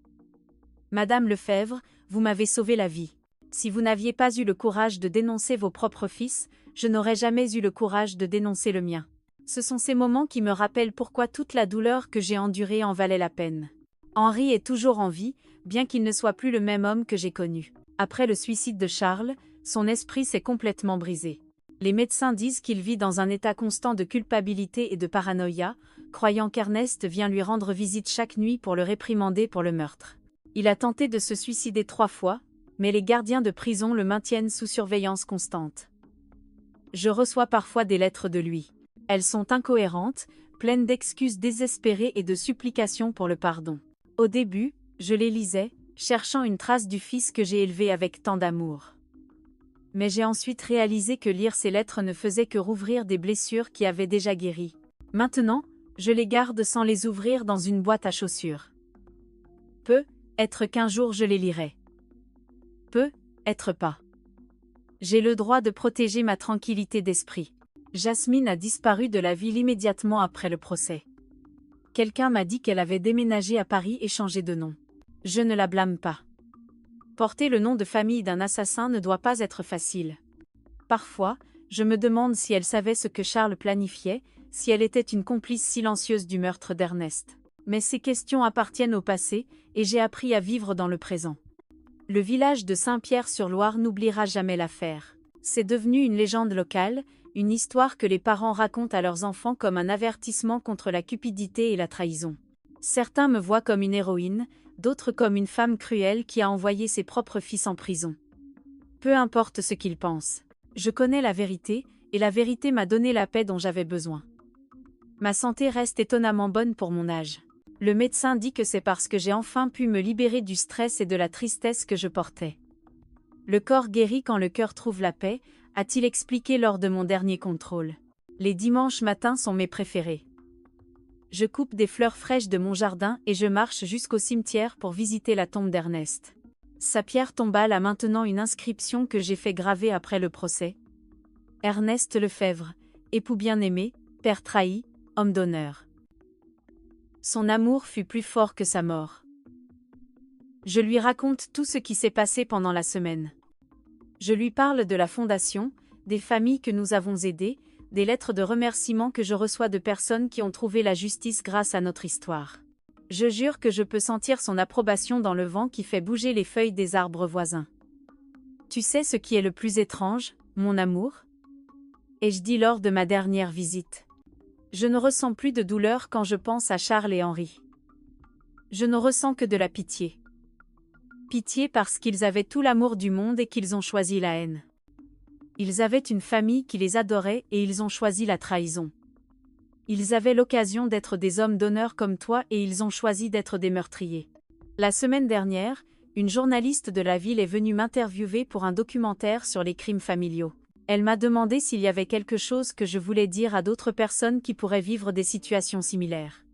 « Madame Lefebvre, vous m'avez sauvé la vie. Si vous n'aviez pas eu le courage de dénoncer vos propres fils, je n'aurais jamais eu le courage de dénoncer le mien. Ce sont ces moments qui me rappellent pourquoi toute la douleur que j'ai endurée en valait la peine. » Henri est toujours en vie, bien qu'il ne soit plus le même homme que j'ai connu. Après le suicide de Charles, son esprit s'est complètement brisé. Les médecins disent qu'il vit dans un état constant de culpabilité et de paranoïa, croyant qu'Ernest vient lui rendre visite chaque nuit pour le réprimander pour le meurtre. Il a tenté de se suicider 3 fois, mais les gardiens de prison le maintiennent sous surveillance constante. Je reçois parfois des lettres de lui. Elles sont incohérentes, pleines d'excuses désespérées et de supplications pour le pardon. Au début, je les lisais, cherchant une trace du fils que j'ai élevé avec tant d'amour. Mais j'ai ensuite réalisé que lire ces lettres ne faisait que rouvrir des blessures qui avaient déjà guéri. Maintenant, je les garde sans les ouvrir dans une boîte à chaussures. Peut-être qu'un jour je les lirai. Peut-être pas. J'ai le droit de protéger ma tranquillité d'esprit. Jasmine a disparu de la ville immédiatement après le procès. Quelqu'un m'a dit qu'elle avait déménagé à Paris et changé de nom. Je ne la blâme pas. Porter le nom de famille d'un assassin ne doit pas être facile. Parfois, je me demande si elle savait ce que Charles planifiait, si elle était une complice silencieuse du meurtre d'Ernest. Mais ces questions appartiennent au passé, et j'ai appris à vivre dans le présent. Le village de Saint-Pierre-sur-Loire n'oubliera jamais l'affaire. C'est devenu une légende locale, une histoire que les parents racontent à leurs enfants comme un avertissement contre la cupidité et la trahison. Certains me voient comme une héroïne, d'autres comme une femme cruelle qui a envoyé ses propres fils en prison. Peu importe ce qu'ils pensent. Je connais la vérité, et la vérité m'a donné la paix dont j'avais besoin. Ma santé reste étonnamment bonne pour mon âge. Le médecin dit que c'est parce que j'ai enfin pu me libérer du stress et de la tristesse que je portais. Le corps guérit quand le cœur trouve la paix, a-t-il expliqué lors de mon dernier contrôle. Les dimanches matins sont mes préférés. Je coupe des fleurs fraîches de mon jardin et je marche jusqu'au cimetière pour visiter la tombe d'Ernest. Sa pierre tombale a maintenant une inscription que j'ai fait graver après le procès. Ernest Lefebvre, époux bien-aimé, père trahi, homme d'honneur. Son amour fut plus fort que sa mort. Je lui raconte tout ce qui s'est passé pendant la semaine. Je lui parle de la fondation, des familles que nous avons aidées, des lettres de remerciement que je reçois de personnes qui ont trouvé la justice grâce à notre histoire. Je jure que je peux sentir son approbation dans le vent qui fait bouger les feuilles des arbres voisins. Tu sais ce qui est le plus étrange, mon amour ? Ai-je dit lors de ma dernière visite. Je ne ressens plus de douleur quand je pense à Charles et Henri. Je ne ressens que de la pitié. pitié parce qu'ils avaient tout l'amour du monde et qu'ils ont choisi la haine. Ils avaient une famille qui les adorait et ils ont choisi la trahison. Ils avaient l'occasion d'être des hommes d'honneur comme toi et ils ont choisi d'être des meurtriers. La semaine dernière, une journaliste de la ville est venue m'interviewer pour un documentaire sur les crimes familiaux. Elle m'a demandé s'il y avait quelque chose que je voulais dire à d'autres personnes qui pourraient vivre des situations similaires.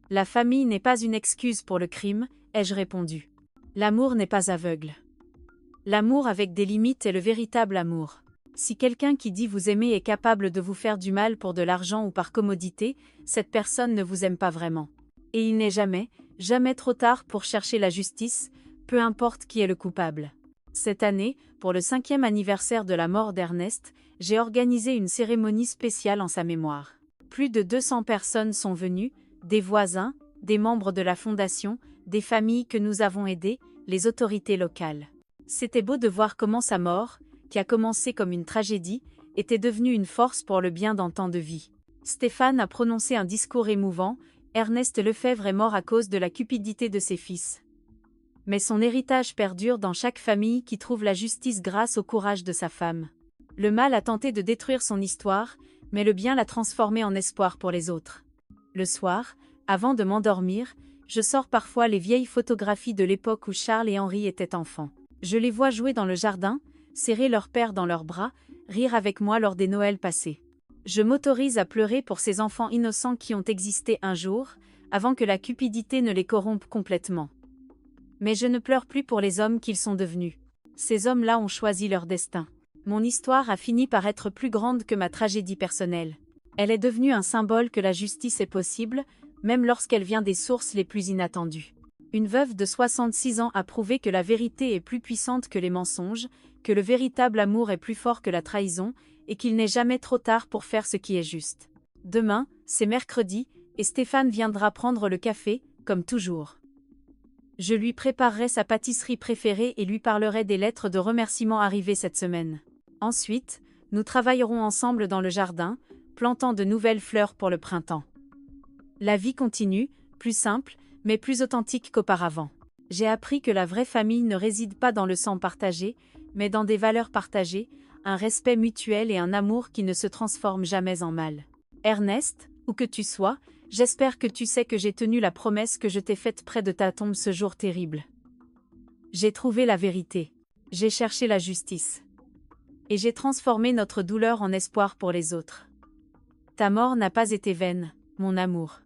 La famille n'est pas une excuse pour le crime, ai-je répondu. L'amour n'est pas aveugle. L'amour avec des limites est le véritable amour. Si quelqu'un qui dit vous aimer est capable de vous faire du mal pour de l'argent ou par commodité, cette personne ne vous aime pas vraiment. Et il n'est jamais, jamais trop tard pour chercher la justice, peu importe qui est le coupable. Cette année, pour le 5e anniversaire de la mort d'Ernest, j'ai organisé une cérémonie spéciale en sa mémoire. Plus de 200 personnes sont venues, des voisins, des membres de la fondation, des familles que nous avons aidées, les autorités locales. C'était beau de voir comment sa mort, qui a commencé comme une tragédie, était devenue une force pour le bien dans tant de vies. Stéphane a prononcé un discours émouvant. Ernest Lefebvre est mort à cause de la cupidité de ses fils. Mais son héritage perdure dans chaque famille qui trouve la justice grâce au courage de sa femme. Le mal a tenté de détruire son histoire, mais le bien l'a transformée en espoir pour les autres. Le soir, avant de m'endormir, je sors parfois les vieilles photographies de l'époque où Charles et Henri étaient enfants. Je les vois jouer dans le jardin, serrer leur père dans leurs bras, rire avec moi lors des Noëls passés. Je m'autorise à pleurer pour ces enfants innocents qui ont existé un jour, avant que la cupidité ne les corrompe complètement. Mais je ne pleure plus pour les hommes qu'ils sont devenus. Ces hommes-là ont choisi leur destin. Mon histoire a fini par être plus grande que ma tragédie personnelle. Elle est devenue un symbole que la justice est possible, même lorsqu'elle vient des sources les plus inattendues. Une veuve de 66 ans a prouvé que la vérité est plus puissante que les mensonges, que le véritable amour est plus fort que la trahison, et qu'il n'est jamais trop tard pour faire ce qui est juste. Demain, c'est mercredi, et Stéphane viendra prendre le café, comme toujours. Je lui préparerai sa pâtisserie préférée et lui parlerai des lettres de remerciement arrivées cette semaine. Ensuite, nous travaillerons ensemble dans le jardin, plantant de nouvelles fleurs pour le printemps. La vie continue, plus simple, mais plus authentique qu'auparavant. J'ai appris que la vraie famille ne réside pas dans le sang partagé, mais dans des valeurs partagées, un respect mutuel et un amour qui ne se transforme jamais en mal. Ernest, où que tu sois, j'espère que tu sais que j'ai tenu la promesse que je t'ai faite près de ta tombe ce jour terrible. J'ai trouvé la vérité. J'ai cherché la justice. Et j'ai transformé notre douleur en espoir pour les autres. Ta mort n'a pas été vaine, mon amour.